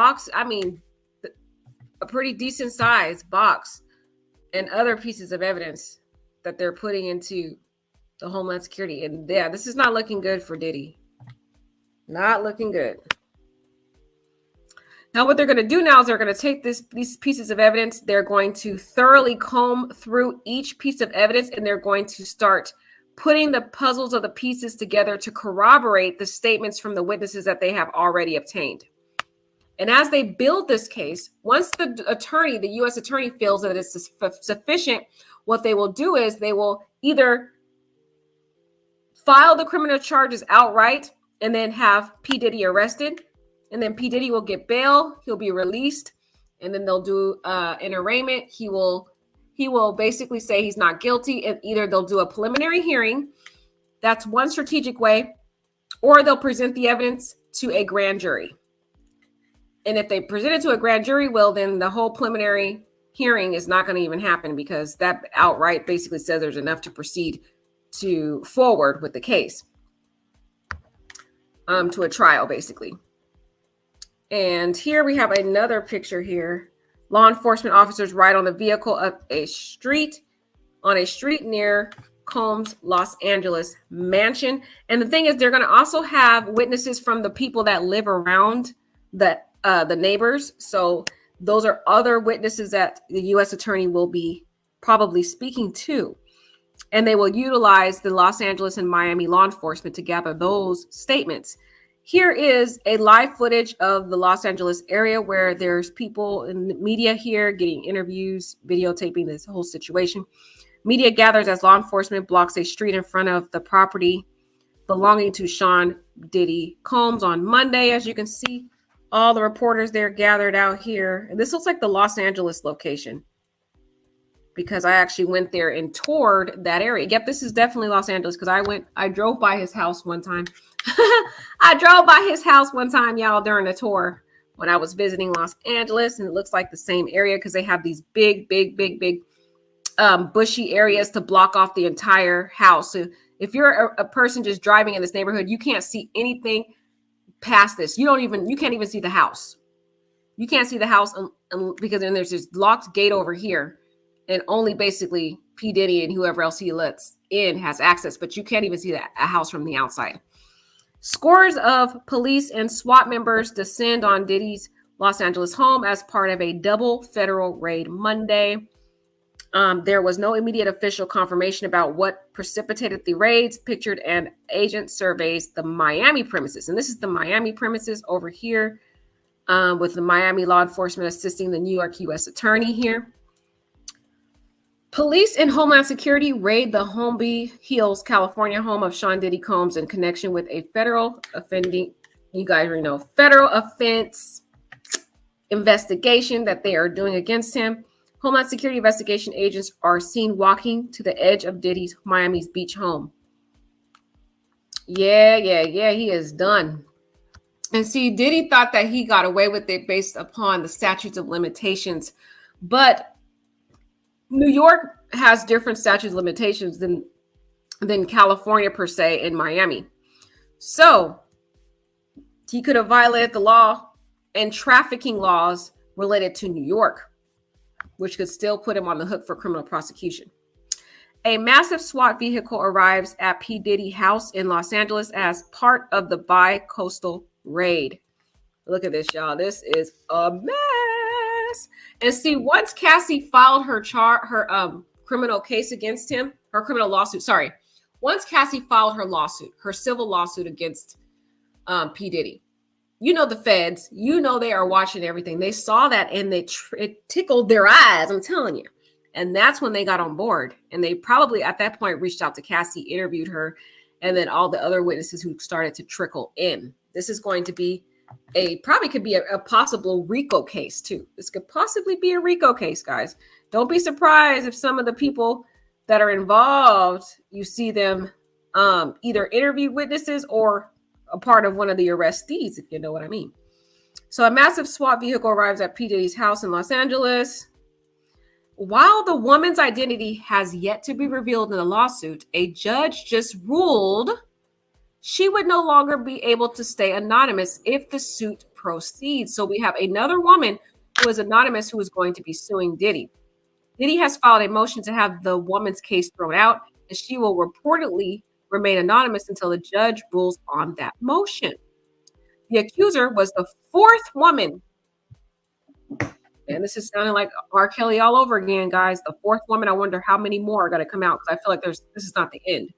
a pretty decent size box and other pieces of evidence that they're putting into the Homeland Security. And yeah, this is not looking good for Diddy. Not looking good. Now, what they're going to do now is they're going to take these pieces of evidence. They're going to thoroughly comb through each piece of evidence, and they're going to start putting the puzzles of the pieces together to corroborate the statements from the witnesses that they have already obtained. And as they build this case, once the U.S. attorney feels that it's sufficient, what they will do is they will either file the criminal charges outright and then have P. Diddy arrested. And then P. Diddy will get bail. He'll be released. And then they'll do an arraignment. He will basically say he's not guilty. And either they'll do a preliminary hearing. That's one strategic way. Or they'll present the evidence to a grand jury. And if they present it to a grand jury, well, then the whole preliminary hearing is not going to even happen, because that outright basically says there's enough to proceed to forward with the case. To a trial, basically. And here we have another picture here. Law enforcement officers ride on the vehicle up a street, on a street near Combs' Los Angeles mansion. And the thing is, they're going to also have witnesses from the people that live around the neighbors. So those are other witnesses that the U.S. attorney will be probably speaking to. And they will utilize the Los Angeles and Miami law enforcement to gather those statements. Here is a live footage of the Los Angeles area where there's people in the media here getting interviews, videotaping this whole situation. Media gathers as law enforcement blocks a street in front of the property belonging to Sean Diddy Combs on Monday. As you can see, all the reporters there gathered out here. And this looks like the Los Angeles location, because I actually went there and toured that area. Yep, this is definitely Los Angeles, because I drove by his house one time. I drove by his house one time, y'all, during a tour when I was visiting Los Angeles, and it looks like the same area because they have these big bushy areas to block off the entire house. So if you're a person just driving in this neighborhood, you can't see anything past this. You can't even see the house. You can't see the house because then there's this locked gate over here, and only basically P. Diddy and whoever else he lets in has access, but you can't even see a house from the outside. Scores of police and SWAT members descend on Diddy's Los Angeles home as part of a double federal raid Monday. There was no immediate official confirmation about what precipitated the raids. Pictured and agent surveys the Miami premises. And this is the Miami premises over here, with the Miami law enforcement assisting the New York U.S. attorney here. Police and Homeland Security raid the Holmby Hills, California home of Sean Diddy Combs in connection with a federal offense investigation that they are doing against him. Homeland Security investigation agents are seen walking to the edge of Diddy's Miami's beach home. Yeah, he is done. And see, Diddy thought that he got away with it based upon the statutes of limitations, but New York has different statutes of limitations than California per se and Miami. So he could have violated the law and trafficking laws related to New York, which could still put him on the hook for criminal prosecution. A massive SWAT vehicle arrives at P. Diddy house in Los Angeles as part of the bi-coastal raid. Look at this, y'all. This is a mess. And see, once Cassie filed her criminal case against him, her criminal lawsuit, sorry. Once Cassie filed her lawsuit, her civil lawsuit against P. Diddy, you know the feds, you know they are watching everything. They saw that and it tickled their eyes, I'm telling you. And that's when they got on board. And they probably at that point reached out to Cassie, interviewed her, and then all the other witnesses who started to trickle in. This is going to be probably could be a possible RICO case too. This could possibly be a RICO case, guys. Don't be surprised if some of the people that are involved, you see them either interviewed witnesses or a part of one of the arrestees, if you know what I mean. So a massive SWAT vehicle arrives at P. Diddy's house in Los Angeles. While the woman's identity has yet to be revealed in the lawsuit, a judge just ruled she would no longer be able to stay anonymous if the suit proceeds. So we have another woman who is anonymous who is going to be suing Diddy. Diddy has filed a motion to have the woman's case thrown out, and she will reportedly remain anonymous until the judge rules on that motion. The accuser was the fourth woman. And this is sounding like R. Kelly all over again, guys. The fourth woman. I wonder how many more are going to come out, because I feel like this is not the end.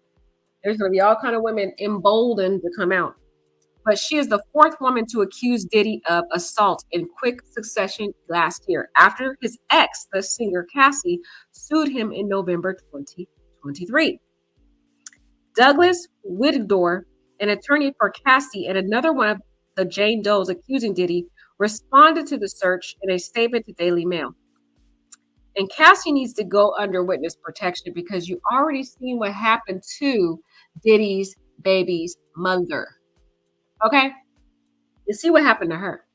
There's going to be all kind of women emboldened to come out. But she is the fourth woman to accuse Diddy of assault in quick succession last year, after his ex, the singer Cassie, sued him in November 2023. Douglas Whittigdore, an attorney for Cassie and another one of the Jane Does accusing Diddy, responded to the search in a statement to Daily Mail. And Cassie needs to go under witness protection because you already seen what happened to Diddy's baby's mother. Okay? You see what happened to her.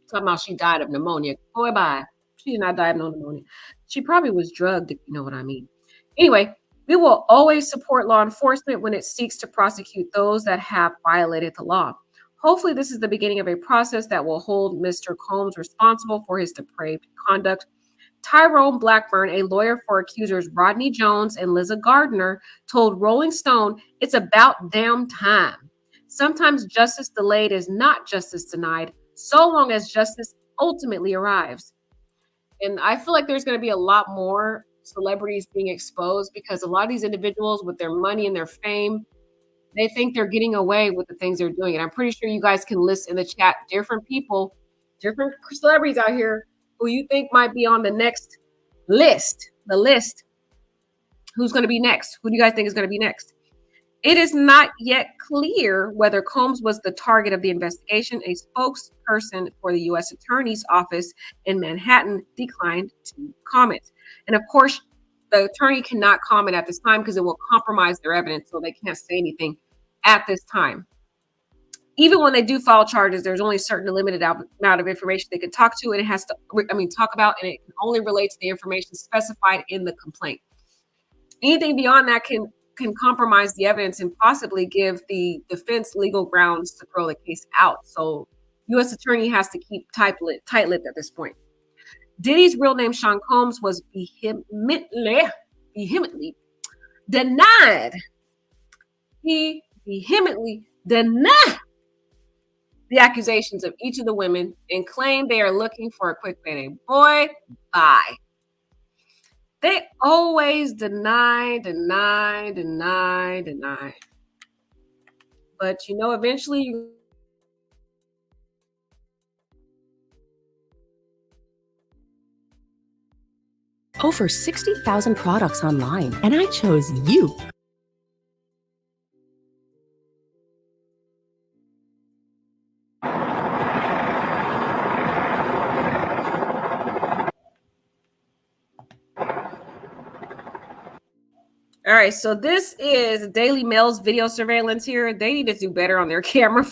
Talking about she died of pneumonia. Boy, bye. She did not die of no pneumonia. She probably was drugged, if you know what I mean. Anyway, we will always support law enforcement when it seeks to prosecute those that have violated the law. Hopefully, this is the beginning of a process that will hold Mr. Combs responsible for his depraved conduct. Tyrone Blackburn, a lawyer for accusers Rodney Jones and Liza Gardner, told Rolling Stone, "It's about damn time. Sometimes justice delayed is not justice denied, so long as justice ultimately arrives." And I feel like there's going to be a lot more celebrities being exposed because a lot of these individuals with their money and their fame, they think they're getting away with the things they're doing. And I'm pretty sure you guys can list in the chat different people, different celebrities out here who you think might be on the next list. The list. Who's going to be next? Who do you guys think is going to be next? It is not yet clear whether Combs was the target of the investigation. A spokesperson for the U.S. Attorney's Office in Manhattan declined to comment. And of course, the attorney cannot comment at this time because it will compromise their evidence, so they can't say anything at this time. Even when they do file charges, there's only a certain limited amount of information they can talk to, and it has to, talk about, and it can only relate to the information specified in the complaint. Anything beyond that can compromise the evidence and possibly give the defense legal grounds to throw the case out. So U.S. attorney has to keep tight-lipped at this point. Diddy's real name, Sean Combs, was vehemently denied. He vehemently denied the accusations of each of the women and claimed they are looking for a quick payday. Boy, bye. They always deny. But eventually Over 60,000 products online, and I chose you. All right, so this is Daily Mail's video surveillance here. They need to do better on their camera.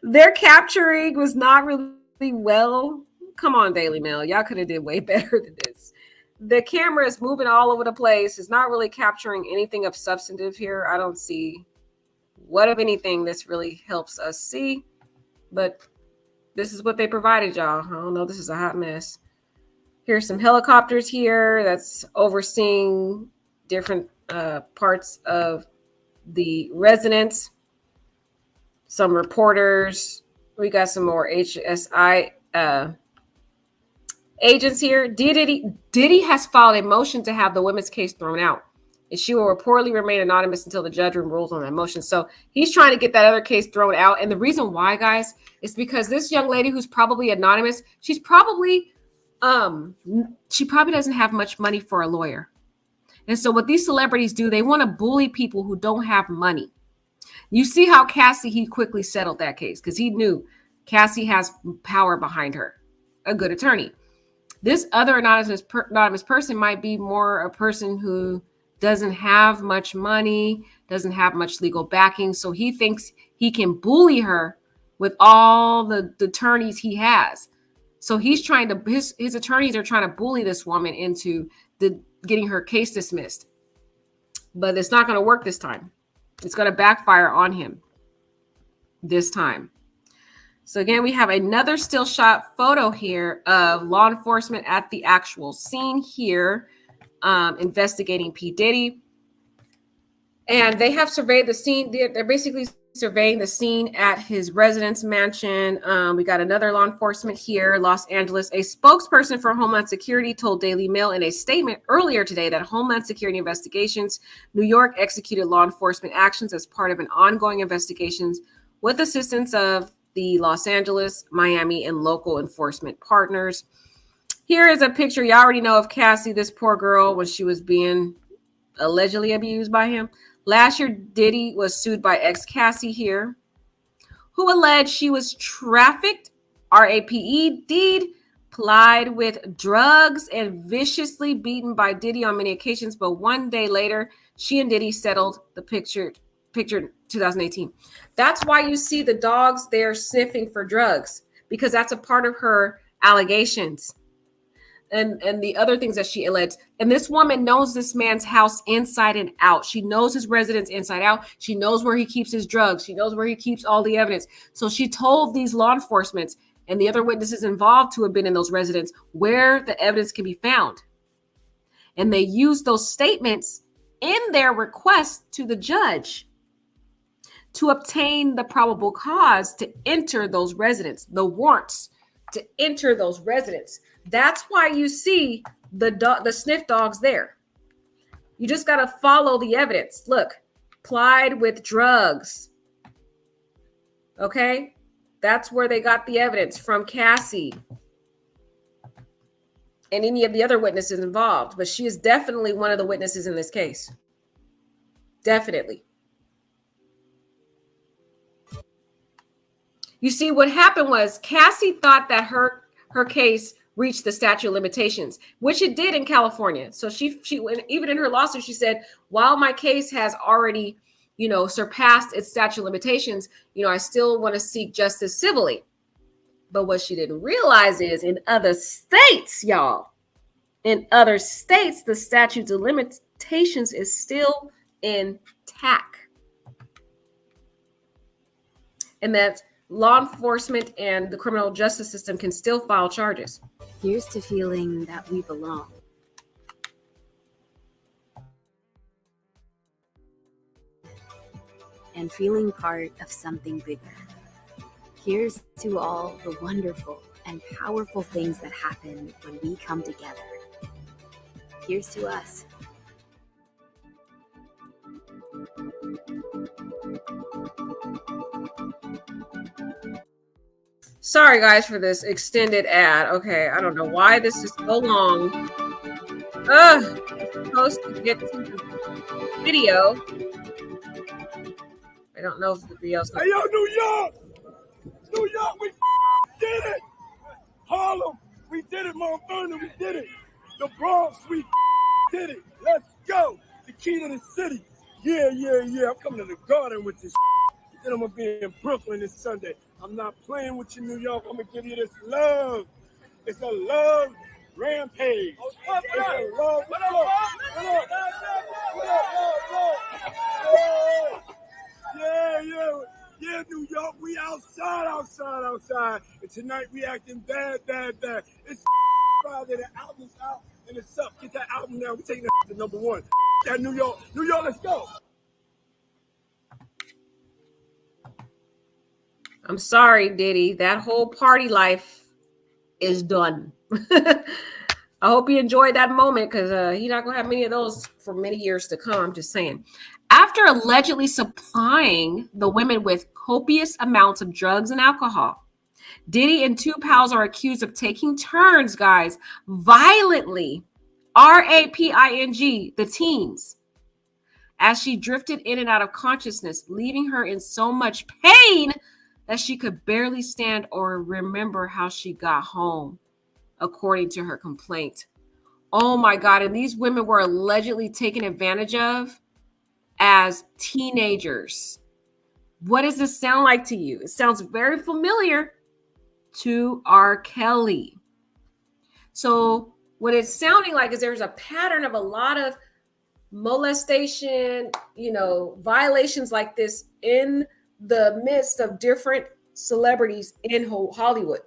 Their capturing was not really well. Come on, Daily Mail. Y'all could have did way better than this. The camera is moving all over the place. It's not really capturing anything of substantive here. I don't see what, if anything, this really helps us see. But this is what they provided, y'all. I don't know. This is a hot mess. Here's some helicopters here that's overseeing different parts of the residence. Some reporters. We got some more HSI agents here. Diddy has filed a motion to have the women's case thrown out, and she will reportedly remain anonymous until the judge rules on that motion. So he's trying to get that other case thrown out. And the reason why, guys, is because this young lady who's probably anonymous, she's probably she probably doesn't have much money for a lawyer. And so what these celebrities do, they want to bully people who don't have money. You see how Cassie, he quickly settled that case because he knew Cassie has power behind her, a good attorney. This other anonymous person might be more a person who doesn't have much money, doesn't have much legal backing. So he thinks he can bully her with all the attorneys he has. So he's trying to, his attorneys are trying to bully this woman into getting her case dismissed. But it's not going to work this time. It's going to backfire on him this time. So again, we have another still shot photo here of law enforcement at the actual scene here, investigating P. Diddy. And they have surveyed the scene. They're basically surveying the scene at his residence mansion. We got another law enforcement here, Los Angeles. A spokesperson for Homeland Security told Daily Mail in a statement earlier today that Homeland Security investigations, New York executed law enforcement actions as part of an ongoing investigations with assistance of the Los Angeles, Miami, and local enforcement partners. Here is a picture. You already know of Cassie, this poor girl, when she was being allegedly abused by him. Last year, Diddy was sued by ex-Cassie here, who alleged she was trafficked, RAPED, plied with drugs, and viciously beaten by Diddy on many occasions. But one day later, she and Diddy settled the picture 2018. That's why you see the dogs there sniffing for drugs, because that's a part of her allegations. And the other things that she alleged. And this woman knows this man's house inside and out. She knows his residence inside out. She knows where he keeps his drugs. She knows where he keeps all the evidence. So she told these law enforcement and the other witnesses involved to have been in those residences where the evidence can be found. And they used those statements in their request to the judge to obtain the probable cause to enter those residences, the warrants to enter those residences. That's why you see the sniff dogs there. You just got to follow the evidence. Look, plied with drugs. Okay? That's where they got the evidence from Cassie and any of the other witnesses involved. But she is definitely one of the witnesses in this case. Definitely. You see, what happened was Cassie thought that her case reached the statute of limitations, which it did in California. So she even in her lawsuit, she said, while my case has already, surpassed its statute of limitations, I still want to seek justice civilly. But what she didn't realize is in other states, y'all, in other states, the statute of limitations is still intact. And that law enforcement and the criminal justice system can still file charges. Here's to feeling that we belong. And feeling part of something bigger. Here's to all the wonderful and powerful things that happen when we come together. Here's to us. Sorry, guys, for this extended ad. Okay, I don't know why this is so long. I'm supposed to get to the video. I don't know if the video's Hey, yo, New York! New York, we did it! Harlem, we did it. Mount Vernon, we did it. The Bronx, we did it. Let's go. The key to the city. Yeah. I'm coming to the garden with this. Then I'm going to be in Brooklyn this Sunday. I'm not playing with you, New York. I'm going to give you this love. It's a love rampage. It's a love. What up? Yeah, New York. We outside. And tonight we acting bad. It's Friday, the album's out and it's up. Get that album now. We're taking that to number one. That New York, let's go. I'm sorry, Diddy. That whole party life is done. I hope you enjoyed that moment because he's not going to have many of those for many years to come. I'm just saying. After allegedly supplying the women with copious amounts of drugs and alcohol, Diddy and two pals are accused of taking turns, guys, violently, raping the teens, as she drifted in and out of consciousness, leaving her in so much pain that she could barely stand or remember how she got home, according to her complaint. Oh my God. And these women were allegedly taken advantage of as teenagers. What does this sound like to you? It sounds very familiar to R. Kelly. So what it's sounding like is there's a pattern of a lot of molestation, violations like this in the midst of different celebrities in Hollywood.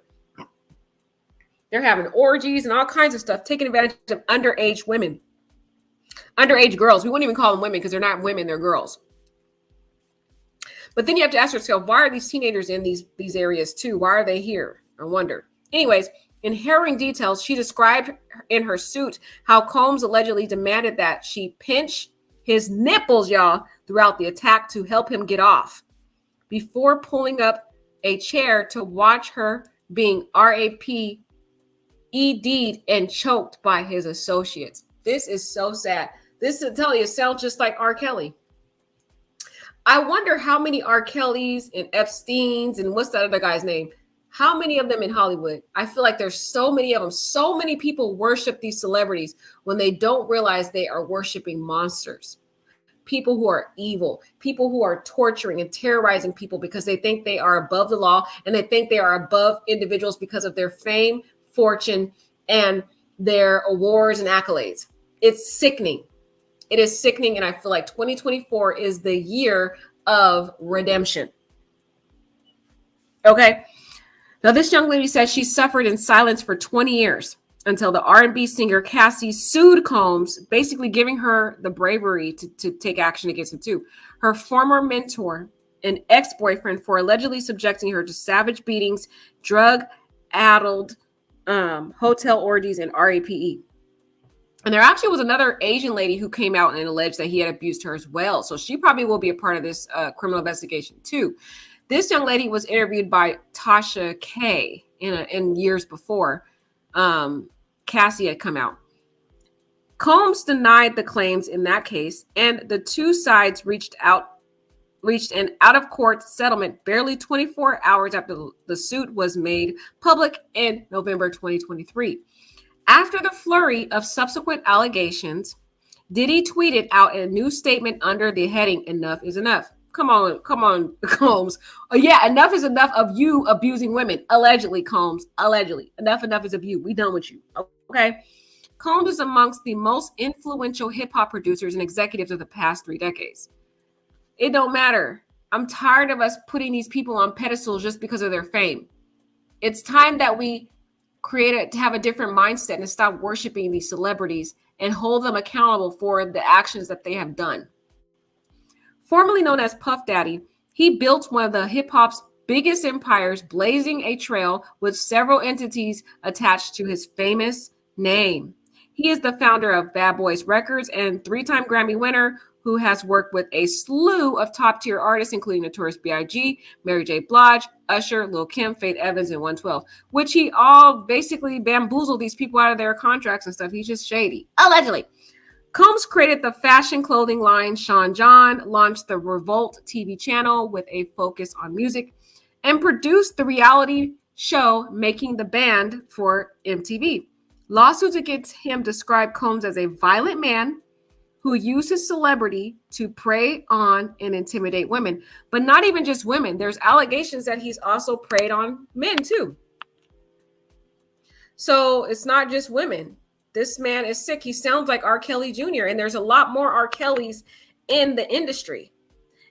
They're having orgies and all kinds of stuff, taking advantage of underage women, underage girls. We wouldn't even call them women because they're not women, they're girls. But then you have to ask yourself, why are these teenagers in these areas too? Why are they here? I wonder. Anyways, in harrowing details, she described in her suit how Combs allegedly demanded that she pinch his nipples, y'all, throughout the attack to help him get off, before pulling up a chair to watch her being RAP'd and choked by his associates. This is so sad. This, to tell you, it sounds just like R. Kelly. I wonder how many R. Kellys and Epsteins and what's that other guy's name? How many of them in Hollywood? I feel like there's so many of them. So many people worship these celebrities when they don't realize they are worshiping monsters. People who are evil, people who are torturing and terrorizing people because they think they are above the law and they think they are above individuals because of their fame, fortune, and their awards and accolades. It's sickening. It is sickening. And I feel like 2024 is the year of redemption. Okay. Now, this young lady says she suffered in silence for 20 years until the R&B singer Cassie sued Combs, basically giving her the bravery to take action against him too. Her former mentor and ex-boyfriend for allegedly subjecting her to savage beatings, drug-addled hotel orgies, and RAPE. And there actually was another Asian lady who came out and alleged that he had abused her as well. So she probably will be a part of this criminal investigation too. This young lady was interviewed by Tasha K in years before Cassie had come out. Combs denied the claims in that case, and the two sides reached an out-of-court settlement barely 24 hours after the suit was made public in November 2023. After the flurry of subsequent allegations, Diddy tweeted out a new statement under the heading, "Enough is enough." Come on, Combs. Oh, yeah, enough is enough of you abusing women. Allegedly, Combs. Allegedly. Enough is of you. We done with you. Okay? Combs is amongst the most influential hip-hop producers and executives of the past 3 decades. It don't matter. I'm tired of us putting these people on pedestals just because of their fame. It's time that we to have a different mindset and stop worshiping these celebrities and hold them accountable for the actions that they have done. Formerly known as Puff Daddy, he built one of the hip-hop's biggest empires, blazing a trail with several entities attached to his famous name. He is the founder of Bad Boys Records and 3-time Grammy winner who has worked with a slew of top-tier artists, including Notorious B.I.G., Mary J. Blige, Usher, Lil' Kim, Faith Evans, and 112, which he all basically bamboozled these people out of their contracts and stuff. He's just shady. Allegedly. Combs created the fashion clothing line Sean John, launched the Revolt TV channel with a focus on music, and produced the reality show Making the Band for MTV. Lawsuits against him describe Combs as a violent man who used his celebrity to prey on and intimidate women. But not even just women. There's allegations that he's also preyed on men too. So it's not just women. This man is sick. He sounds like R. Kelly Jr. And there's a lot more R. Kellys in the industry.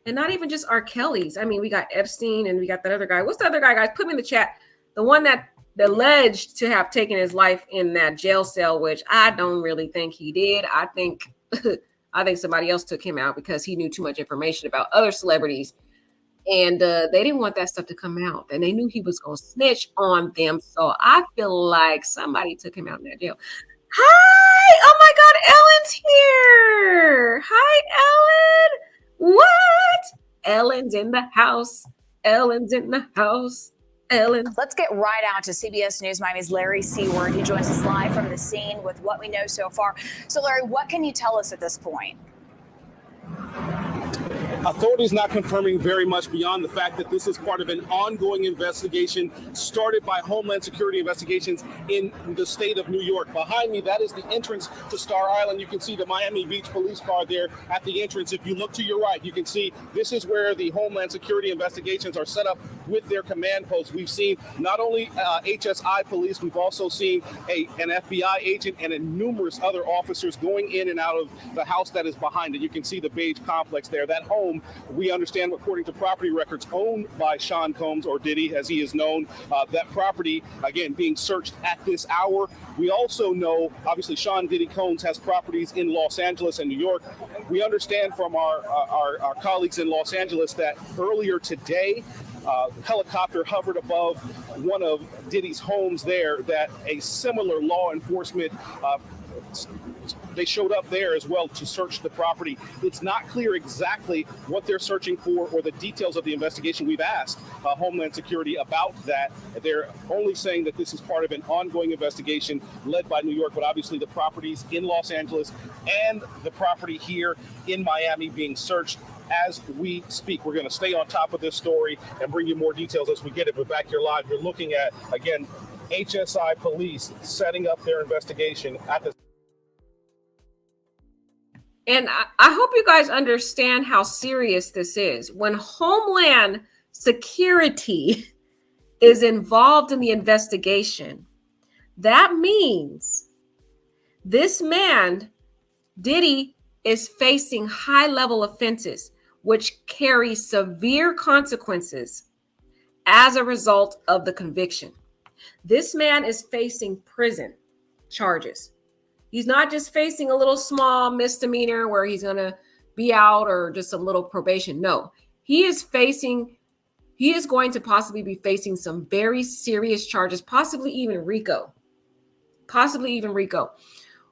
And not even just R. Kellys. I mean, we got Epstein and we got that other guy. What's the other guy, guys? Put me in the chat. The one that alleged to have taken his life in that jail cell, which I don't really think he did. I think somebody else took him out because he knew too much information about other celebrities. And they didn't want that stuff to come out. And they knew he was going to snitch on them. So I feel like somebody took him out in that jail. Hi! Oh my God, Ellen's here! Hi, Ellen! What? Ellen's in the house. Ellen's in the house. Ellen. Let's get right out to CBS News Miami's Larry Seward. He joins us live from the scene with what we know so far. So, Larry, what can you tell us at this point? Authorities not confirming very much beyond the fact that this is part of an ongoing investigation started by Homeland Security investigations in the state of New York. Behind me, that is the entrance to Star Island. You can see the Miami Beach police car there at the entrance. If you look to your right, you can see this is where the Homeland Security investigations are set up with their command posts. We've seen not only HSI police, we've also seen an FBI agent and numerous other officers going in and out of the house that is behind it. You can see the beige complex there. That home, we understand, according to property records, owned by Sean Combs, or Diddy as he is known. That property, again, being searched at this hour. We also know, obviously, Sean Diddy Combs has properties in Los Angeles and New York. We understand from our colleagues in Los Angeles that earlier today, helicopter hovered above one of Diddy's homes there, that a similar law enforcement they showed up there as well to search the property. It's not clear exactly what they're searching for or the details of the investigation. We've asked Homeland Security about that. They're only saying that this is part of an ongoing investigation led by New York, but obviously the properties in Los Angeles and the property here in Miami being searched as we speak. We're going to stay on top of this story and bring you more details as we get it. But back here live, you're looking at, again, HSI police setting up their investigation at the. And I hope you guys understand how serious this is. When Homeland Security is involved in the investigation, that means this man, Diddy, is facing high-level offenses, which carry severe consequences as a result of the conviction. This man is facing prison charges. He's not just facing a little small misdemeanor where he's going to be out or just a little probation. No, he is going to possibly be facing some very serious charges, possibly even RICO,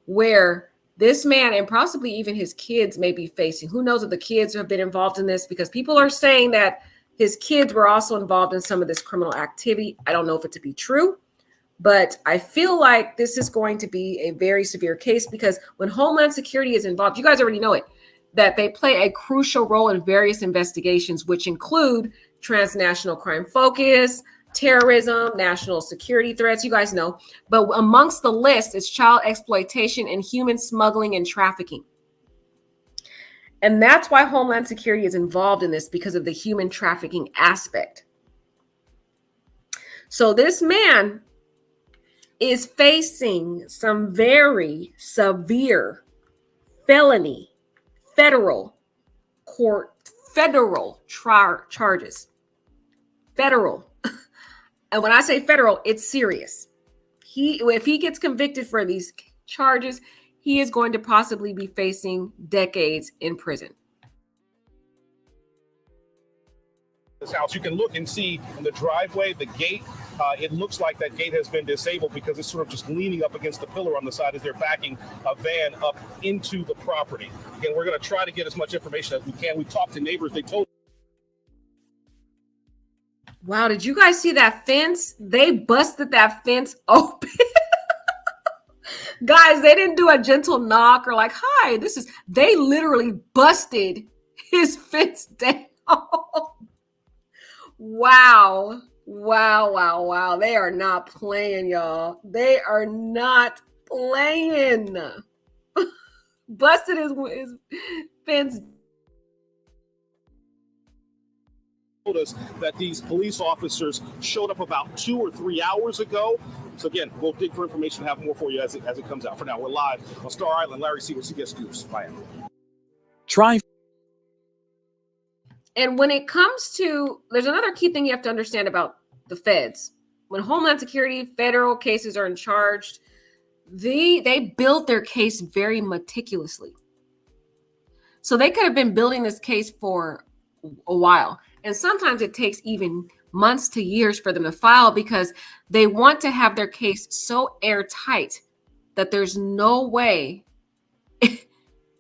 where this man and possibly even his kids may be facing. Who knows if the kids have been involved in this, because people are saying that his kids were also involved in some of this criminal activity. I don't know if it to be true. But I feel like this is going to be a very severe case, because when Homeland Security is involved, you guys already know it, that they play a crucial role in various investigations, which include transnational crime focus, terrorism, national security threats, you guys know. But amongst the list is child exploitation and human smuggling and trafficking. And that's why Homeland Security is involved in this, because of the human trafficking aspect. So this man is facing some very severe felony federal charges. Federal. And when I say federal, it's serious. If he gets convicted for these charges, he is going to possibly be facing decades in prison. This house, you can look and see in the driveway, the gate, it looks like that gate has been disabled because it's sort of just leaning up against the pillar on the side as they're backing a van up into the property. Again, we're going to try to get as much information as we can. We talked to neighbors. They told. Wow, did you guys see that fence? They busted that fence open. Guys, they didn't do a gentle knock or like, hi, they literally busted his fence down. Wow. They are not playing, y'all. They are not playing. Busted his fence. Told us that these police officers showed up about 2 or 3 hours ago. So again, we'll dig for information, have more for you as it comes out. For now, we're live on Star Island. Larry Seward, CBS News, Miami. And when it comes to, there's another key thing you have to understand about the feds. when Homeland Security, federal cases are in charge, they build their case very meticulously. So they could have been building this case for a while. And sometimes it takes even months to years for them to file because they want to have their case so airtight that there's no way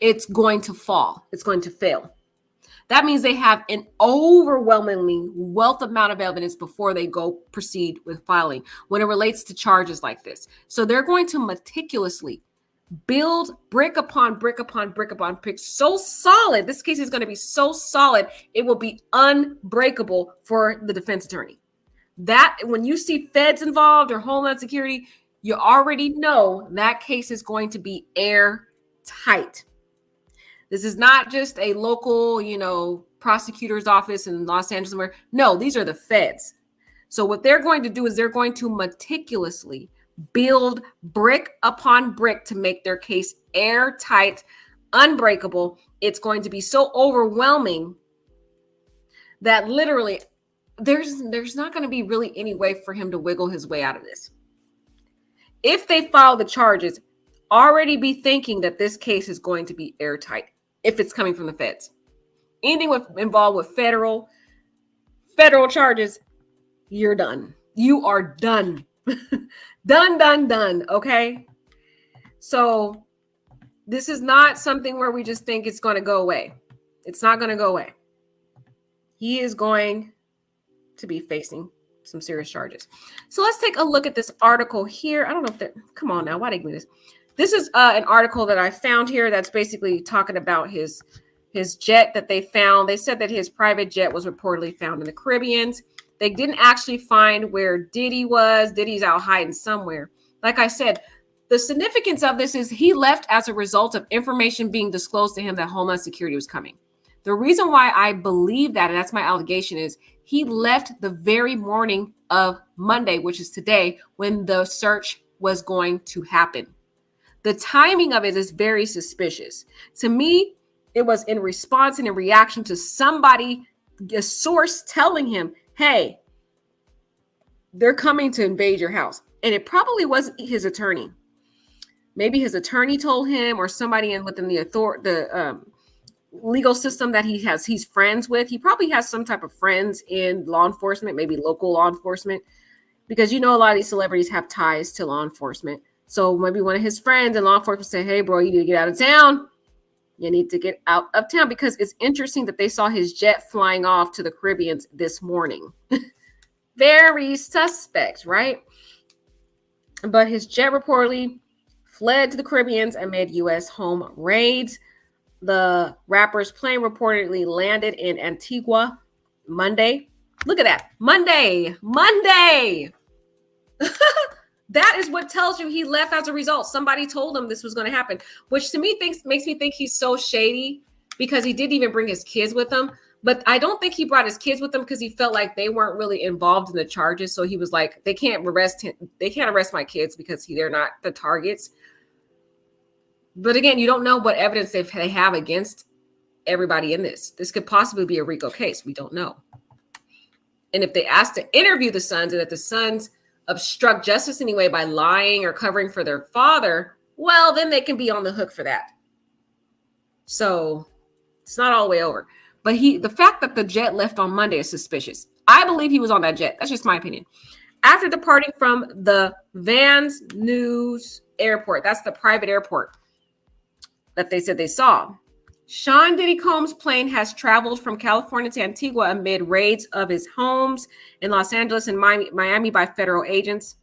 it's going to fall. It's going to fail. That means they have an overwhelmingly wealth amount of evidence before they go proceed with filing when it relates to charges like this. So they're going to meticulously build brick upon brick upon brick upon brick so solid. This case is going to be so solid, it will be unbreakable for the defense attorney. That when you see feds involved or Homeland Security, you already know that case is going to be airtight. This is not just a local, prosecutor's office in Los Angeles. No, these are the feds. So what they're going to do is they're going to meticulously build brick upon brick to make their case airtight, unbreakable. It's going to be so overwhelming that literally there's not going to be really any way for him to wiggle his way out of this. If they file the charges, already be thinking that this case is going to be airtight if it's coming from the feds. Anything involved with federal charges, you're done. You are done. Done. Okay. So this is not something where we just think it's going to go away. It's not going to go away. He is going to be facing some serious charges. So let's take a look at this article here. I don't know if that, come on now. Why did I give me this? This is an article that I found here that's basically talking about his jet that they found. They said that his private jet was reportedly found in the Caribbean. They didn't actually find where Diddy was. Diddy's out hiding somewhere. Like I said, the significance of this is he left as a result of information being disclosed to him that Homeland Security was coming. The reason why I believe that, and that's my allegation, is he left the very morning of Monday, which is today, when the search was going to happen. The timing of it is very suspicious. To me, it was in response and in reaction to somebody, a source telling him, hey, they're coming to invade your house. And it probably wasn't his attorney. Maybe his attorney told him, or somebody within the legal system that he's friends with. He probably has some type of friends in law enforcement, maybe local law enforcement, because a lot of these celebrities have ties to law enforcement. So maybe one of his friends in law enforcement said, hey, bro, you need to get out of town. You need to get out of town, because it's interesting that they saw his jet flying off to the Caribbean this morning. Very suspect, right? But his jet reportedly fled to the Caribbean amid U.S. home raids. The rapper's plane reportedly landed in Antigua Monday. Look at that. Monday. That is what tells you he left as a result. Somebody told him this was going to happen, which to me makes me think he's so shady, because he didn't even bring his kids with him. But I don't think he brought his kids with him because he felt like they weren't really involved in the charges. So he was like, they can't arrest him. They can't arrest my kids because they're not the targets. But again, you don't know what evidence they have against everybody in this. This could possibly be a RICO case. We don't know. And if they ask to interview the sons, and if the sons obstruct justice anyway by lying or covering for their father, well, then they can be on the hook for that. So it's not all the way over. But the fact that the jet left on Monday is suspicious. I believe he was on that jet. That's just my opinion. After departing from the Vans News Airport, that's the private airport that they said they saw, Sean Diddy Combs' plane has traveled from California to Antigua amid raids of his homes in Los Angeles and Miami by federal agents.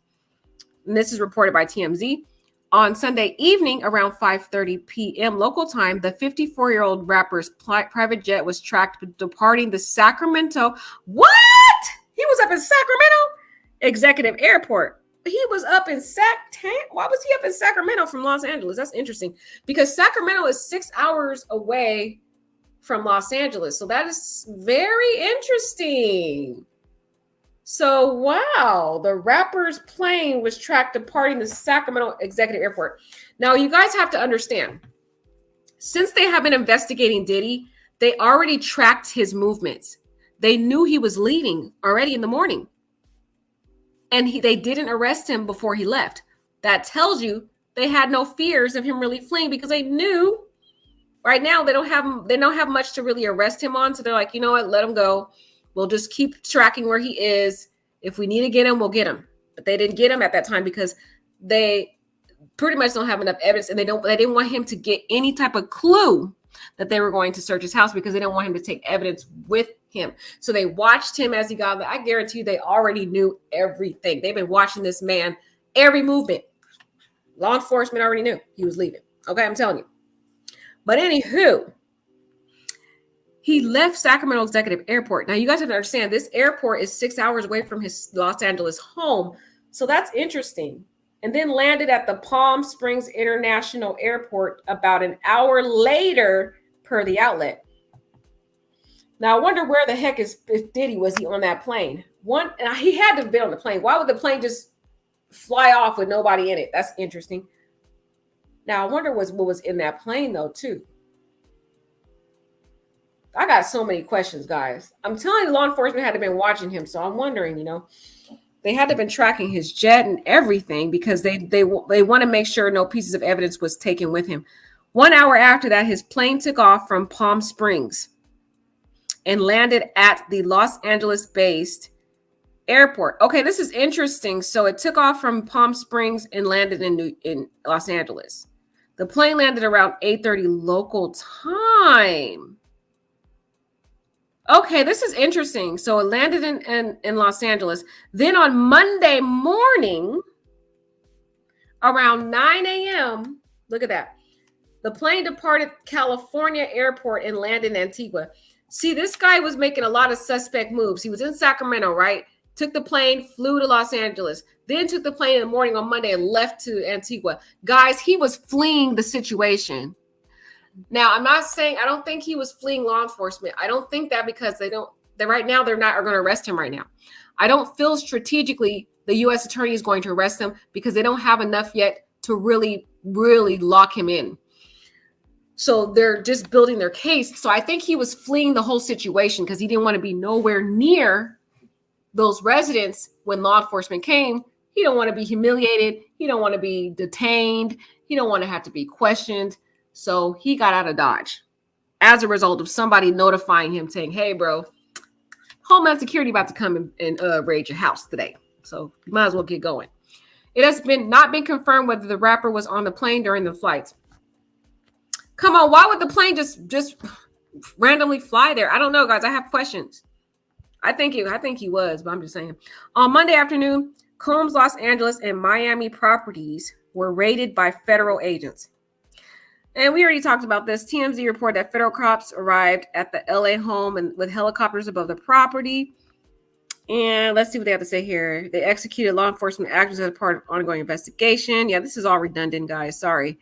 And this is reported by TMZ. On Sunday evening around 5:30 p.m. local time, the 54-year-old rapper's private jet was tracked departing the Sacramento. What? He was up in Sacramento Executive Airport. He was up in Why was he up in Sacramento from Los Angeles? That's interesting, because Sacramento is 6 hours away from Los Angeles. So that is very interesting. So, wow, the rapper's plane was tracked departing the Sacramento Executive Airport. Now, you guys have to understand, since they have been investigating Diddy, they already tracked his movements. They knew he was leaving already in the morning. and they didn't arrest him before he left. That tells you they had no fears of him really fleeing, because they knew right now they don't have much to really arrest him on. So they're like, you know what, let him go. We'll just keep tracking where he is. If we need to get him, we'll get him. But they didn't get him at that time because they pretty much don't have enough evidence, and they didn't want him to get any type of clue that they were going to search his house, because they didn't want him to take evidence with him. So they watched him as he got there. I guarantee you they already knew everything. They've been watching this man, every movement. Law enforcement already knew he was leaving. Okay, I'm telling you. But anywho, he left Sacramento Executive Airport. Now, you guys have to understand, this airport is 6 hours away from his Los Angeles home. So that's interesting. And then landed at the Palm Springs International Airport about an hour later, per the outlet. Now, I wonder where the heck is Diddy? Was he on that plane? He had to have been on the plane. Why would the plane just fly off with nobody in it? That's interesting. Now, I wonder what was in that plane, though, too. I got so many questions, guys. I'm telling you, law enforcement had to have been watching him. So I'm wondering, they had to have been tracking his jet and everything, because they want to make sure no pieces of evidence was taken with him. 1 hour after that, his plane took off from Palm Springs and landed at the Los Angeles-based airport. Okay, this is interesting. So it took off from Palm Springs and landed in Los Angeles. The plane landed around 8:30 local time. Okay, this is interesting. So it landed in Los Angeles. Then on Monday morning, around 9 a.m., look at that. The plane departed California Airport and landed in Antigua. See, this guy was making a lot of suspect moves. He was in Sacramento, right? Took the plane, flew to Los Angeles, then took the plane in the morning on Monday and left to Antigua. Guys, he was fleeing the situation. Now, I'm not saying, I don't think he was fleeing law enforcement. I don't think that, because right now they're not going to arrest him right now. I don't feel strategically the U.S. attorney is going to arrest him, because they don't have enough yet to really, really lock him in. So they're just building their case. So I think he was fleeing the whole situation, because he didn't want to be nowhere near those residents when law enforcement came. He don't want to be humiliated. He don't want to be detained. He don't want to have to be questioned. So he got out of Dodge as a result of somebody notifying him saying, hey, bro, Homeland Security about to come and raid your house today. So you might as well get going. It has not been confirmed whether the rapper was on the plane during the flights. Come on, why would the plane just randomly fly there? I don't know, guys. I have questions. I think he was, but I'm just saying. On Monday afternoon, Combs Los Angeles and Miami properties were raided by federal agents. And we already talked about this. TMZ reported that federal cops arrived at the LA home and with helicopters above the property. And let's see what they have to say here. They executed law enforcement actions as part of ongoing investigation. Yeah, this is all redundant, guys. Sorry.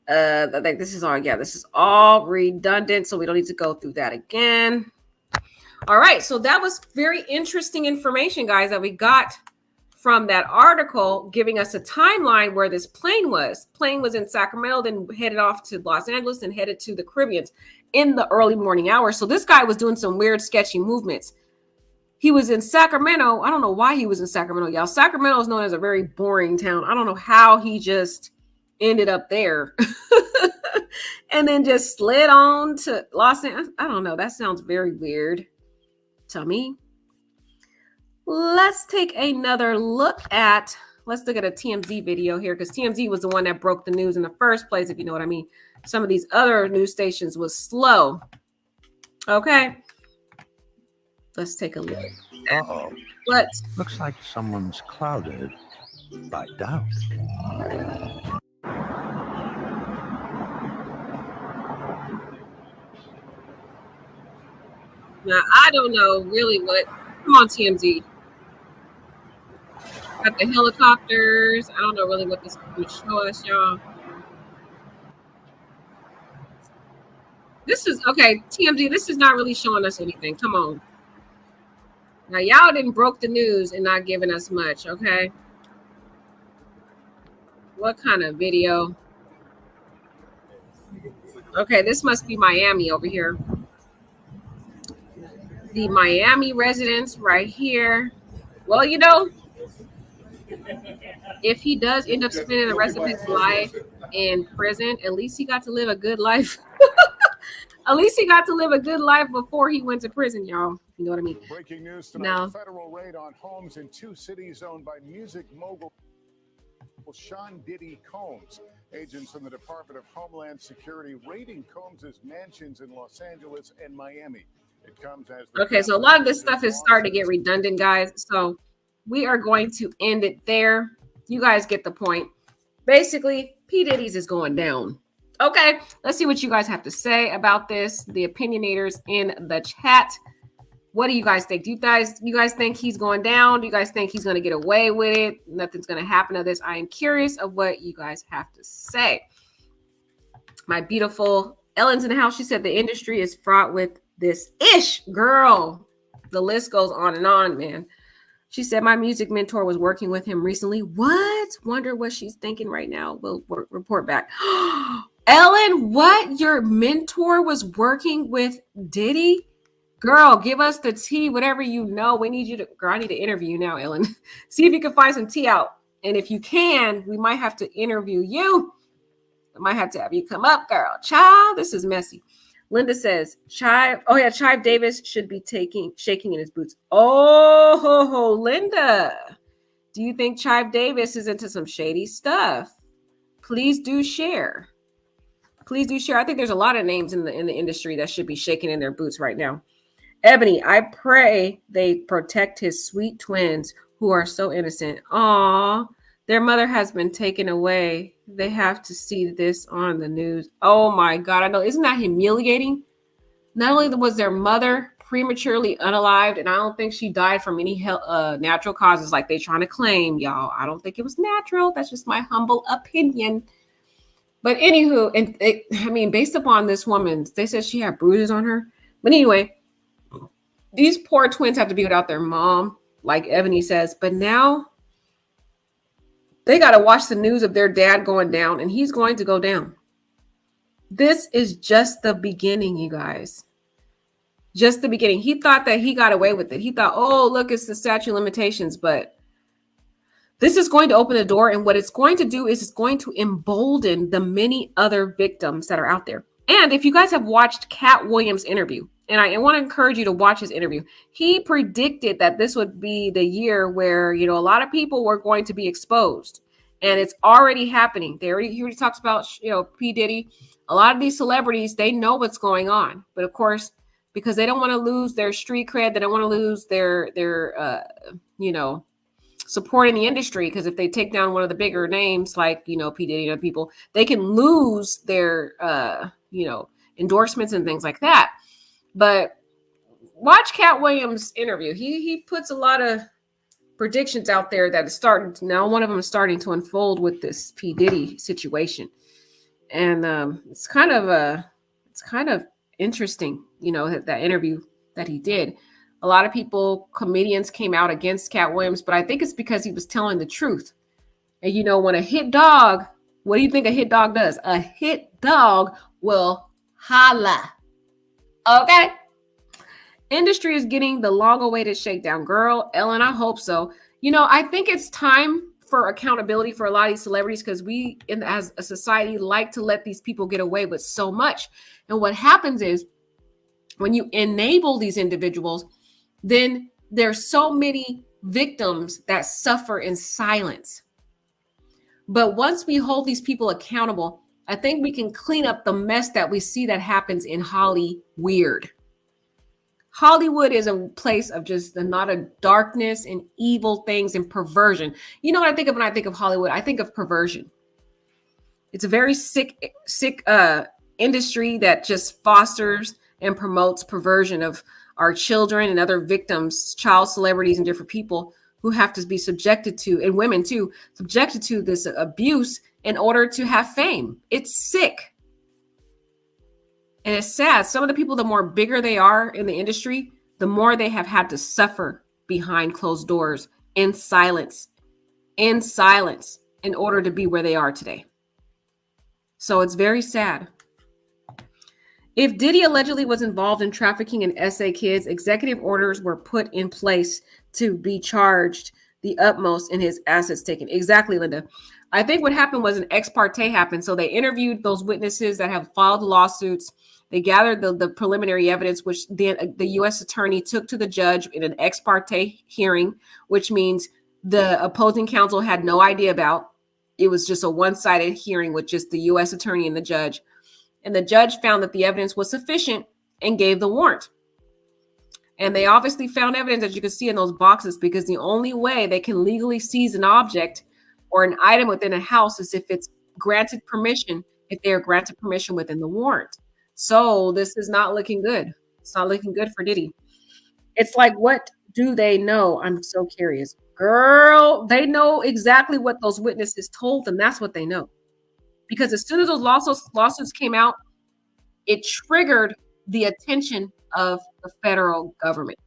I think this is all redundant, so we don't need to go through that again. All right, so that was very interesting information, guys, that we got from that article, giving us a timeline where this plane was. Plane was in Sacramento, then headed off to Los Angeles and headed to the Caribbean in the early morning hours. So this guy was doing some weird, sketchy movements. He was in Sacramento. I don't know why he was in Sacramento, y'all. Sacramento is known as a very boring town. I don't know how he just ended up there and then just slid on to Los Angeles. I don't know. That sounds very weird to me. Let's take another look at, let's look at a TMZ video here, because TMZ was the one that broke the news in the first place, if you know what I mean. Some of these other news stations was slow. Okay. Let's take a look. Uh-oh. What? Looks like someone's clouded by doubt. Now, I don't know really what. Come on, TMZ. Got the helicopters. I don't know really what this would show us, y'all. This is, okay, TMZ, this is not really showing us anything. Come on. Now, y'all didn't broke the news and not giving us much, okay? What kind of video? Okay, this must be Miami over here. The Miami residents right here. Well, you know, if he does end up spending the rest of his life in prison, at least he got to live a good life. At least he got to live a good life before he went to prison, y'all. You know what I mean? Breaking news tonight, Now, a federal raid on homes in 2 cities owned by music mogul Sean Diddy Combs. Agents from the Department of Homeland Security raiding Combs' mansions in Los Angeles and Miami. It comes as okay, so a lot of this stuff is starting to get redundant, guys. So we are going to end it there. You guys get the point. Basically, P. Diddy's is going down. Okay, let's see what you guys have to say about this. The opinionators in the chat. What do you guys think? Do you guys think he's going down? Do you guys think he's going to get away with it? Nothing's going to happen to this. I am curious of what you guys have to say. My beautiful Ellen's in the house. She said the industry is fraught with this ish, girl. The list goes on and on, man. She said my music mentor was working with him recently. What? Wonder what she's thinking right now. We'll report back. Ellen, what? Your mentor was working with Diddy? Girl, give us the tea, whatever you know. We need you to, girl, I need to interview you now, Ellen. See if you can find some tea out. And if you can, we might have to interview you. I might have to have you come up, girl. Child, this is messy. Linda says, Chive Davis should be shaking in his boots. Oh, Linda. Do you think Chive Davis is into some shady stuff? Please do share. Please do share. I think there's a lot of names in the industry that should be shaking in their boots right now. Ebony, I pray they protect his sweet twins who are so innocent. Aw, their mother has been taken away. They have to see this on the news. Oh my God, I know. Isn't that humiliating? Not only was their mother prematurely unalived, and I don't think she died from any natural causes like they trying to claim, y'all. I don't think it was natural. That's just my humble opinion. But anywho, and based upon this woman, they said she had bruises on her. But anyway, these poor twins have to be without their mom, like Ebony says. But now they got to watch the news of their dad going down, and he's going to go down. This is just the beginning, you guys. Just the beginning. He thought that he got away with it. He thought, oh, look, it's the statute of limitations. But this is going to open the door. And what it's going to do is it's going to embolden the many other victims that are out there. And if you guys have watched Cat Williams' interview, and I want to encourage you to watch his interview. He predicted that this would be the year where, a lot of people were going to be exposed, and it's already happening. He already talks about, P. Diddy. A lot of these celebrities, they know what's going on, but of course, because they don't want to lose their street cred, they don't want to lose their support in the industry. Because if they take down one of the bigger names like, P. Diddy and other people, they can lose their, endorsements and things like that. But watch Cat Williams' interview. He puts a lot of predictions out there that is starting to, now one of them is starting to unfold with this P. Diddy situation. And it's kind of interesting, that interview that he did. A lot of comedians came out against Cat Williams, but I think it's because he was telling the truth. And when a hit dog, what do you think a hit dog does? A hit dog will holla. Okay. Industry is getting the long-awaited shakedown. Girl, Ellen, I hope so. I think it's time for accountability for a lot of these celebrities because we, as a society, like to let these people get away with so much. And what happens is when you enable these individuals, then there's so many victims that suffer in silence. But once we hold these people accountable, I think we can clean up the mess that we see that happens in Hollywood. Hollywood is a place of just a lot of darkness and evil things and perversion. You know what I think of when I think of Hollywood? I think of perversion. It's a very sick industry that just fosters and promotes perversion of our children and other victims, child celebrities and different people who have to be subjected to, and women too, subjected to this abuse in order to have fame. It's sick. And it's sad. Some of the people, the more bigger they are in the industry, the more they have had to suffer behind closed doors in silence in order to be where they are today. So it's very sad. If Diddy allegedly was involved in trafficking in SA kids, executive orders were put in place to be charged the utmost in his assets taken. Exactly, Linda. I think what happened was an ex parte happened. So they interviewed those witnesses that have filed lawsuits. They gathered the preliminary evidence, which then the U.S. attorney took to the judge in an ex parte hearing, which means the opposing counsel had no idea about. It was just a one-sided hearing with just the U.S. attorney and the judge. And the judge found that the evidence was sufficient and gave the warrant. And they obviously found evidence, as you can see in those boxes, because the only way they can legally seize an object or an item within a house is if it's granted permission, if they are granted permission within the warrant. So this is not looking good. It's not looking good for Diddy. It's like, what do they know? I'm so curious. Girl, they know exactly what those witnesses told them. That's what they know. Because as soon as those lawsuits came out, it triggered the attention of the federal government.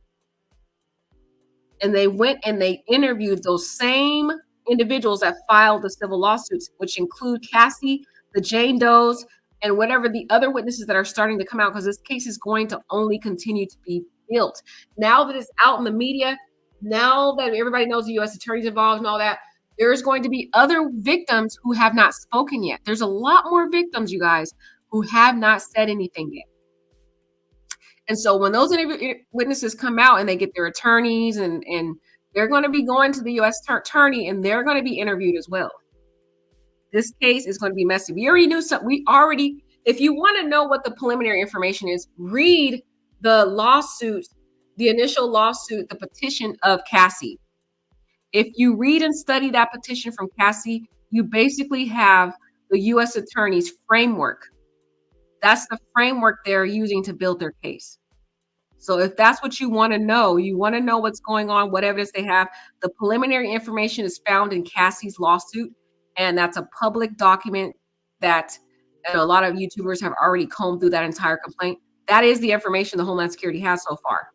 And they went and they interviewed those same individuals that filed the civil lawsuits, which include Cassie, the Jane Does, and whatever the other witnesses that are starting to come out, because this case is going to only continue to be built. Now that it's out in the media, now that everybody knows the U.S. attorney's involved and all that, there's going to be other victims who have not spoken yet. There's a lot more victims, you guys, who have not said anything yet. And so when those witnesses come out and they get their attorneys and they're going to be going to the U.S. attorney and they're going to be interviewed as well. This case is going to be messy. We already knew something. If you want to know what the preliminary information is, read the lawsuit, the initial lawsuit, the petition of Cassie. If you read and study that petition from Cassie, you basically have the U.S. attorney's framework. That's the framework they're using to build their case. So if that's what you want to know what's going on, what evidence they have, the preliminary information is found in Cassie's lawsuit. And that's a public document that a lot of YouTubers have already combed through that entire complaint. That is the information the Homeland Security has so far.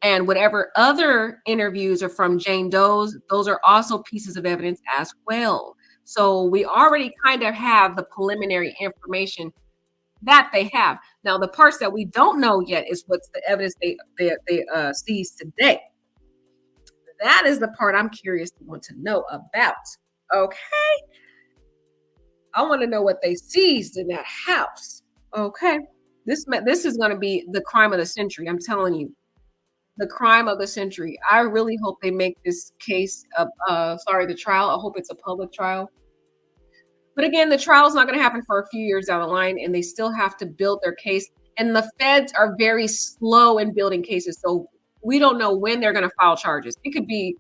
And whatever other interviews are from Jane Doe's, those are also pieces of evidence as well. So we already kind of have the preliminary information that they have. Now, the parts that we don't know yet is what's the evidence they seized today. That is the part I'm curious to want to know about. Okay. I want to know what they seized in that house. Okay. This is going to be the crime of the century. I'm telling you. The crime of the century. I really hope they make this case the trial. I hope it's a public trial. But again, the trial is not going to happen for a few years down the line, and they still have to build their case. And the feds are very slow in building cases, so we don't know when they're going to file charges. It could be,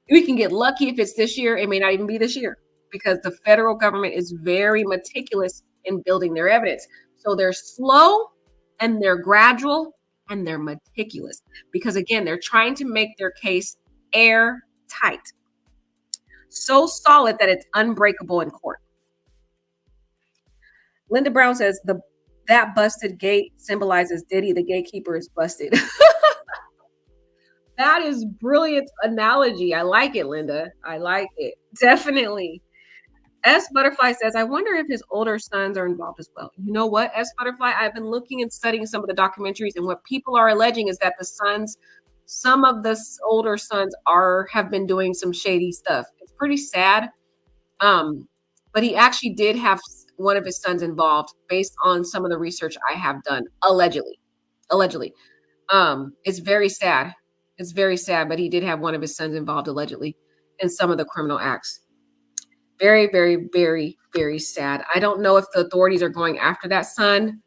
we can get lucky if it's this year. It may not even be this year because the federal government is very meticulous in building their evidence. So they're slow and they're gradual and they're meticulous because, again, they're trying to make their case airtight, so solid that it's unbreakable in court. Linda Brown says that busted gate symbolizes Diddy. The gatekeeper is busted. That is brilliant analogy. I like it, Linda. I like it. Definitely. S. Butterfly says, I wonder if his older sons are involved as well. You know what, S. Butterfly? I've been looking and studying some of the documentaries, and what people are alleging is that some of the older sons have been doing some shady stuff. It's pretty sad. But he actually did have one of his sons involved based on some of the research I have done, allegedly. It's very sad. It's very sad, but he did have one of his sons involved allegedly in some of the criminal acts. Very, very, very, very sad. I don't know if the authorities are going after that son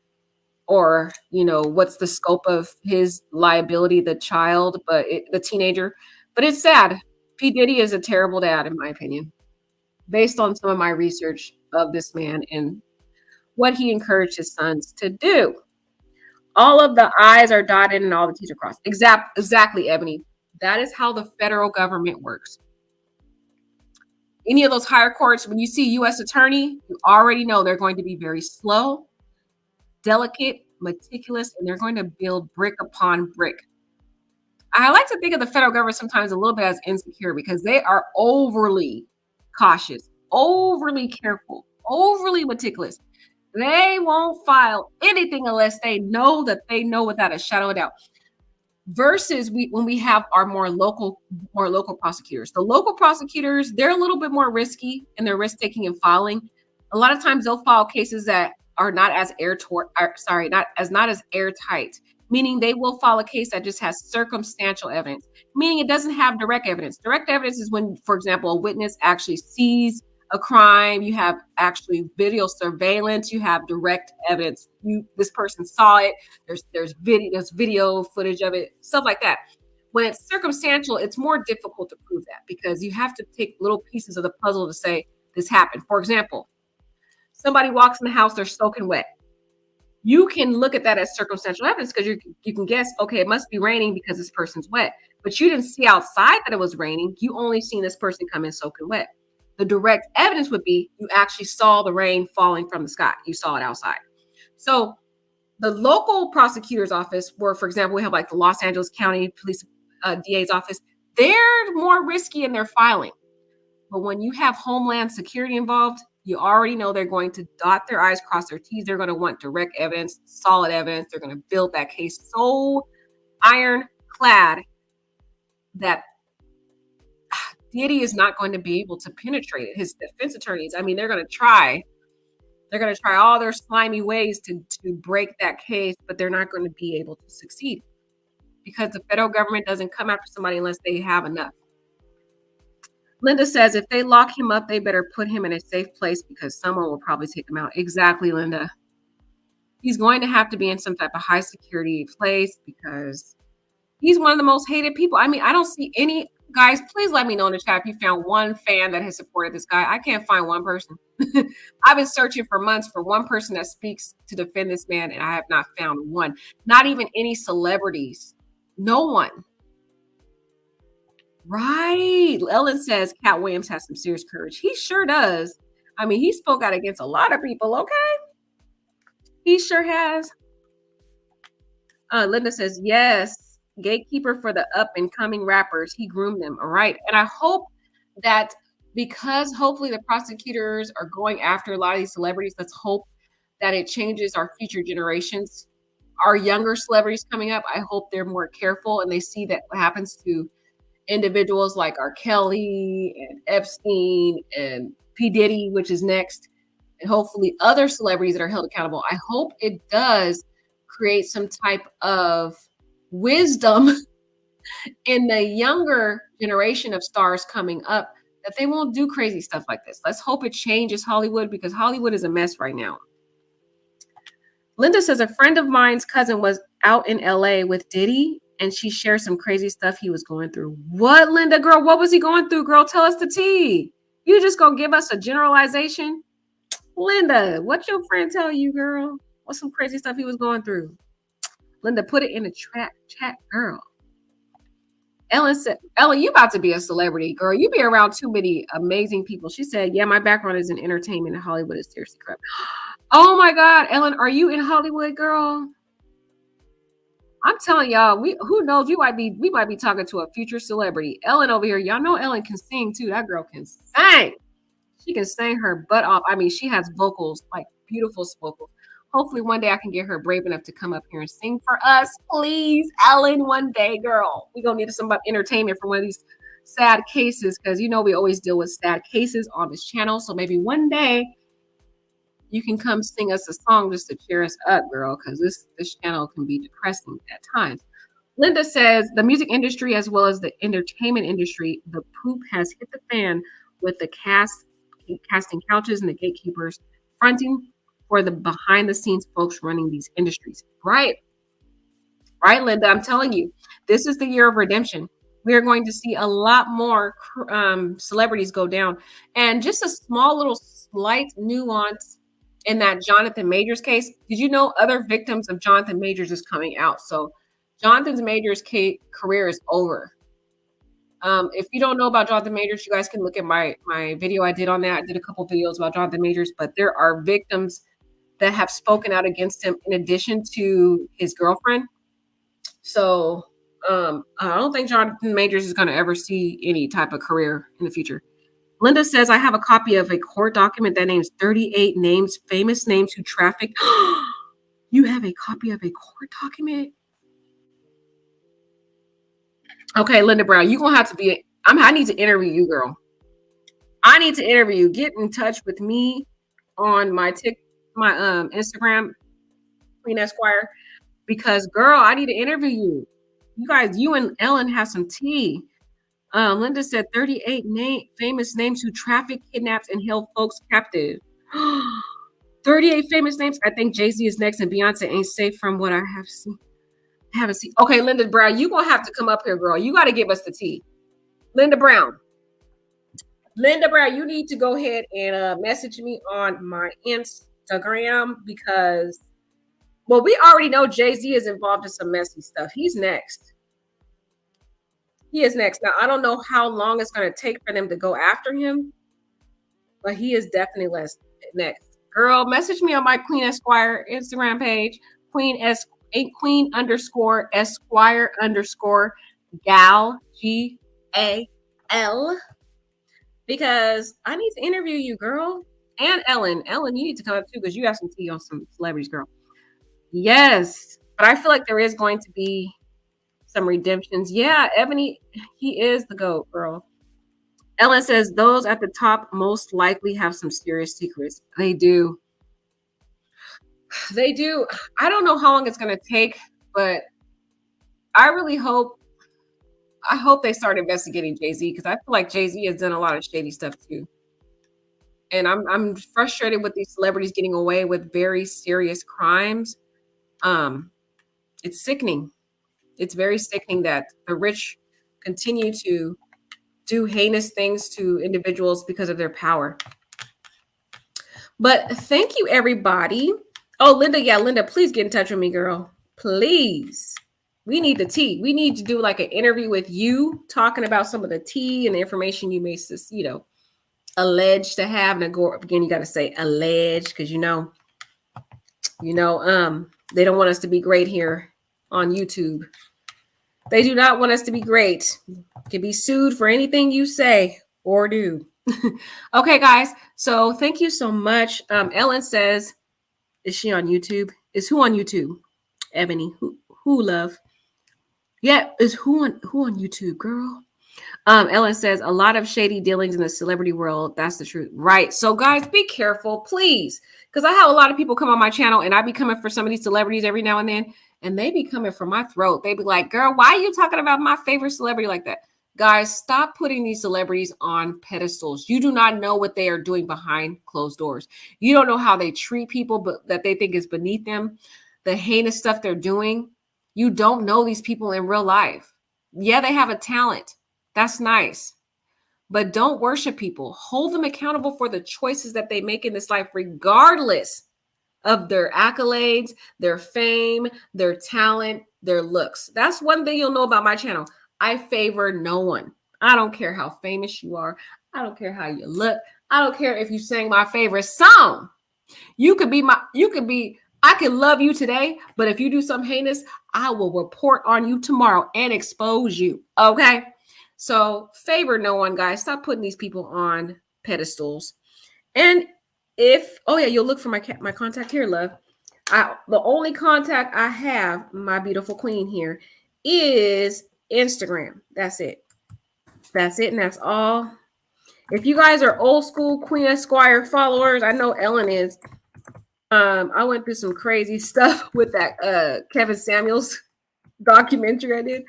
or, what's the scope of his liability, the child, the teenager. But it's sad. P. Diddy is a terrible dad, in my opinion, based on some of my research of this man and what he encouraged his sons to do. All of the I's are dotted and all the T's are crossed. Exactly, Ebony. That is how the federal government works. Any of those higher courts, when you see U.S. attorney, you already know they're going to be very slow, delicate, meticulous, and they're going to build brick upon brick. I like to think of the federal government sometimes a little bit as insecure because they are overly cautious, overly careful, overly meticulous. They won't file anything unless they know that they know without a shadow of doubt. versus when we have our more local prosecutors. The local prosecutors, they're a little bit more risky in their risk taking and filing. A lot of times they'll file cases that are not as not as airtight, meaning they will file a case that just has circumstantial evidence, meaning it doesn't have direct evidence. Direct evidence is when, for example, a witness actually sees a crime, you have actually video surveillance, you have direct evidence. This person saw it. There's video footage of it, stuff like that. When it's circumstantial, it's more difficult to prove that because you have to take little pieces of the puzzle to say this happened. For example, somebody walks in the house, they're soaking wet. You can look at that as circumstantial evidence because you can guess, okay, it must be raining because this person's wet. But you didn't see outside that it was raining. You only seen this person come in soaking wet. The direct evidence would be you actually saw the rain falling from the sky. You saw it outside. So the local prosecutor's office, where, for example, we have like the Los Angeles County Police DA's office, they're more risky in their filing. But when you have Homeland Security involved, you already know they're going to dot their I's, cross their T's. They're going to want direct evidence, solid evidence. They're going to build that case so ironclad that Diddy is not going to be able to penetrate it. His defense attorneys, I mean, they're going to try all their slimy ways to break that case, but they're not going to be able to succeed because the federal government doesn't come after somebody unless they have enough. Linda says if they lock him up, they better put him in a safe place because someone will probably take him out. Exactly, Linda. He's going to have to be in some type of high security place because he's one of the most hated people. I mean, I don't see any. Guys, please let me know in the chat if you found one fan that has supported this guy. I can't find one person. I've been searching for months for one person that speaks to defend this man, and I have not found one. Not even any celebrities. No one. Right. Ellen says Cat Williams has some serious courage. He sure does. I mean, he spoke out against a lot of people, okay? He sure has. Linda says, yes. Gatekeeper for the up and coming rappers. He groomed them. All right. And I hope that because hopefully the prosecutors are going after a lot of these celebrities, let's hope that it changes our future generations. Our younger celebrities coming up, I hope they're more careful and they see that what happens to individuals like R. Kelly and Epstein and P. Diddy, which is next, and hopefully other celebrities that are held accountable. I hope it does create some type of wisdom in the younger generation of stars coming up that they won't do crazy stuff like this. Let's hope it changes Hollywood because Hollywood is a mess right now. Linda says a friend of mine's cousin was out in LA with Diddy and she shared some crazy stuff he was going through. What, Linda, girl? What was he going through, girl? Tell us the tea. You just gonna give us a generalization? Linda, what your friend tell you, girl? What's some crazy stuff he was going through? Linda, put it in the chat, girl. Ellen said, Ellen, you about to be a celebrity, girl. You be around too many amazing people. She said, yeah, my background is in entertainment and Hollywood is seriously corrupt. Oh my God, Ellen, are you in Hollywood, girl? I'm telling y'all, who knows? We might be talking to a future celebrity. Ellen over here, y'all know Ellen can sing too. That girl can sing. She can sing her butt off. I mean, she has vocals, like beautiful vocals. Hopefully one day I can get her brave enough to come up here and sing for us. Please, Ellen, one day, girl. We're going to need some entertainment for one of these sad cases because, you know, we always deal with sad cases on this channel. So maybe one day you can come sing us a song just to cheer us up, girl, because this channel can be depressing at times. Linda says the music industry as well as the entertainment industry, the poop has hit the fan with the casting couches and the gatekeepers fronting for the behind the scenes folks running these industries. Right, Linda, I'm telling you, this is the year of redemption. We are going to see a lot more celebrities go down. And just a small little slight nuance in that Jonathan Majors case. Did you know other victims of Jonathan Majors is coming out? So Jonathan Majors' career is over. If you don't know about Jonathan Majors, you guys can look at my video I did on that. I did a couple videos about Jonathan Majors, but there are victims that have spoken out against him in addition to his girlfriend. So I don't think Jonathan Majors is going to ever see any type of career in the future. Linda says, I have a copy of a court document that names 38 names, famous names who trafficked. You have a copy of a court document? Okay, Linda Brown, you're gonna have to be. I need to interview you, girl. I need to interview you. Get in touch with me on my Instagram, Queen Esquire, because girl, I need to interview you. You guys, you and Ellen have some tea. Linda said 38 famous names who trafficked, kidnapped, and held folks captive. 38 famous names. I think Jay-Z is next, and Beyonce ain't safe from what I have seen. Haven't seen. Okay, Linda Brown, you gonna have to come up here, girl. You got to give us the tea. Linda Brown, you need to go ahead and message me on my Instagram because, well, we already know Jay-Z is involved in some messy stuff. He's next. He is next. Now, I don't know how long it's going to take for them to go after him, but he is definitely next. Girl, message me on my Queen Esquire Instagram page, Queen _Esquire gal, GAL, because I need to interview you, girl. And Ellen, you need to come up too because you have some tea on some celebrities, girl. Yes, but I feel like there is going to be some redemptions. Yeah, Ebony, he is the GOAT, girl. Ellen says those at the top most likely have some serious secrets. They do. They do. I don't know how long it's going to take, but I really hope they start investigating Jay-Z because I feel like Jay-Z has done a lot of shady stuff too. And I'm frustrated with these celebrities getting away with very serious crimes. It's sickening. It's very sickening that the rich continue to do heinous things to individuals because of their power. But thank you, everybody. Oh, Linda, Linda, please get in touch with me, girl. Please. We need the tea. We need to do like an interview with you talking about some of the tea and the information you may, alleged to have. And again, you got to say alleged because they don't want us to be great here on YouTube. They do not want us to be great. Can be sued for anything you say or do. Okay, guys. So thank you so much. Ellen says, is she on YouTube? Is who on YouTube? Ebony, who love? Yeah, is who on YouTube, girl? Ellen says a lot of shady dealings in the celebrity world. That's the truth, right? So, guys, be careful, please, because I have a lot of people come on my channel, and I be coming for some of these celebrities every now and then, and they be coming for my throat. They be like, "Girl, why are you talking about my favorite celebrity like that?" Guys, stop putting these celebrities on pedestals. You do not know what they are doing behind closed doors. You don't know how they treat people, but that they think is beneath them. The heinous stuff they're doing. You don't know these people in real life. Yeah, they have a talent. That's nice. But don't worship people. Hold them accountable for the choices that they make in this life, regardless of their accolades, their fame, their talent, their looks. That's one thing you'll know about my channel. I favor no one. I don't care how famous you are. I don't care how you look. I don't care if you sang my favorite song. I can love you today, but if you do something heinous, I will report on you tomorrow and expose you. Okay? So favor no one, guys. Stop putting these people on pedestals. And you'll look for my contact here, love. The only contact I have, my beautiful queen here, is Instagram. That's it. That's it, and that's all. If you guys are old school Queen Esquire followers, I know Ellen is. I went through some crazy stuff with that Kevin Samuels documentary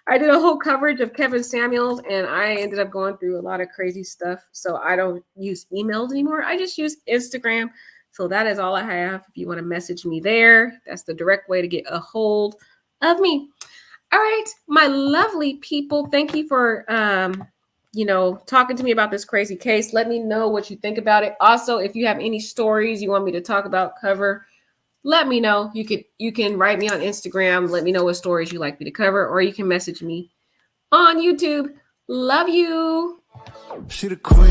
I did a whole coverage of Kevin Samuels, and I ended up going through a lot of crazy stuff. So I don't use emails anymore. I just use Instagram. So that is all I have. If you want to message me there, that's the direct way to get a hold of me. All right, my lovely people, thank you for talking to me about this crazy case. Let me know what you think about it. Also, if you have any stories you want me to talk about, cover, let me know. You can write me on Instagram. Let me know what stories you like me to cover, or you can message me on YouTube. Love you. She the queen.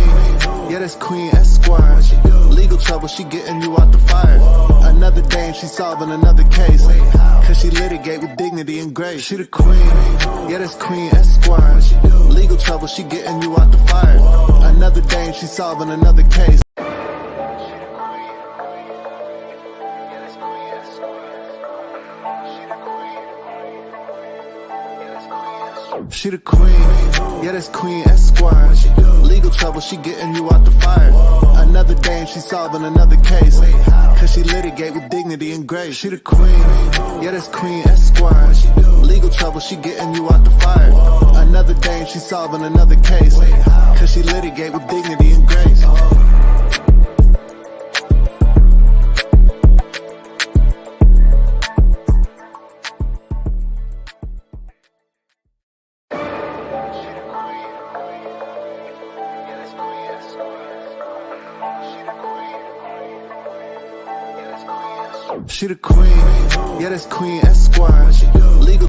Yeah, that's Queen Esquire. Legal trouble, she getting you out the fire. Another dame, she solving another case. Cause she litigate with dignity and grace. She the queen. Yeah, that's Queen Esquire. Legal trouble, she getting you out the fire. Another dame, she solving another case. She the queen, yeah, that's Queen Esquire. Legal trouble, she getting you out the fire. Another dame, she solving another case. Cause she litigate with dignity and grace. She the queen, yeah, that's Queen Esquire. Legal trouble, she getting you out the fire. Another dame, she solving another case. Cause she litigate with dignity and grace. She the queen, yeah, that's Queen Esquire.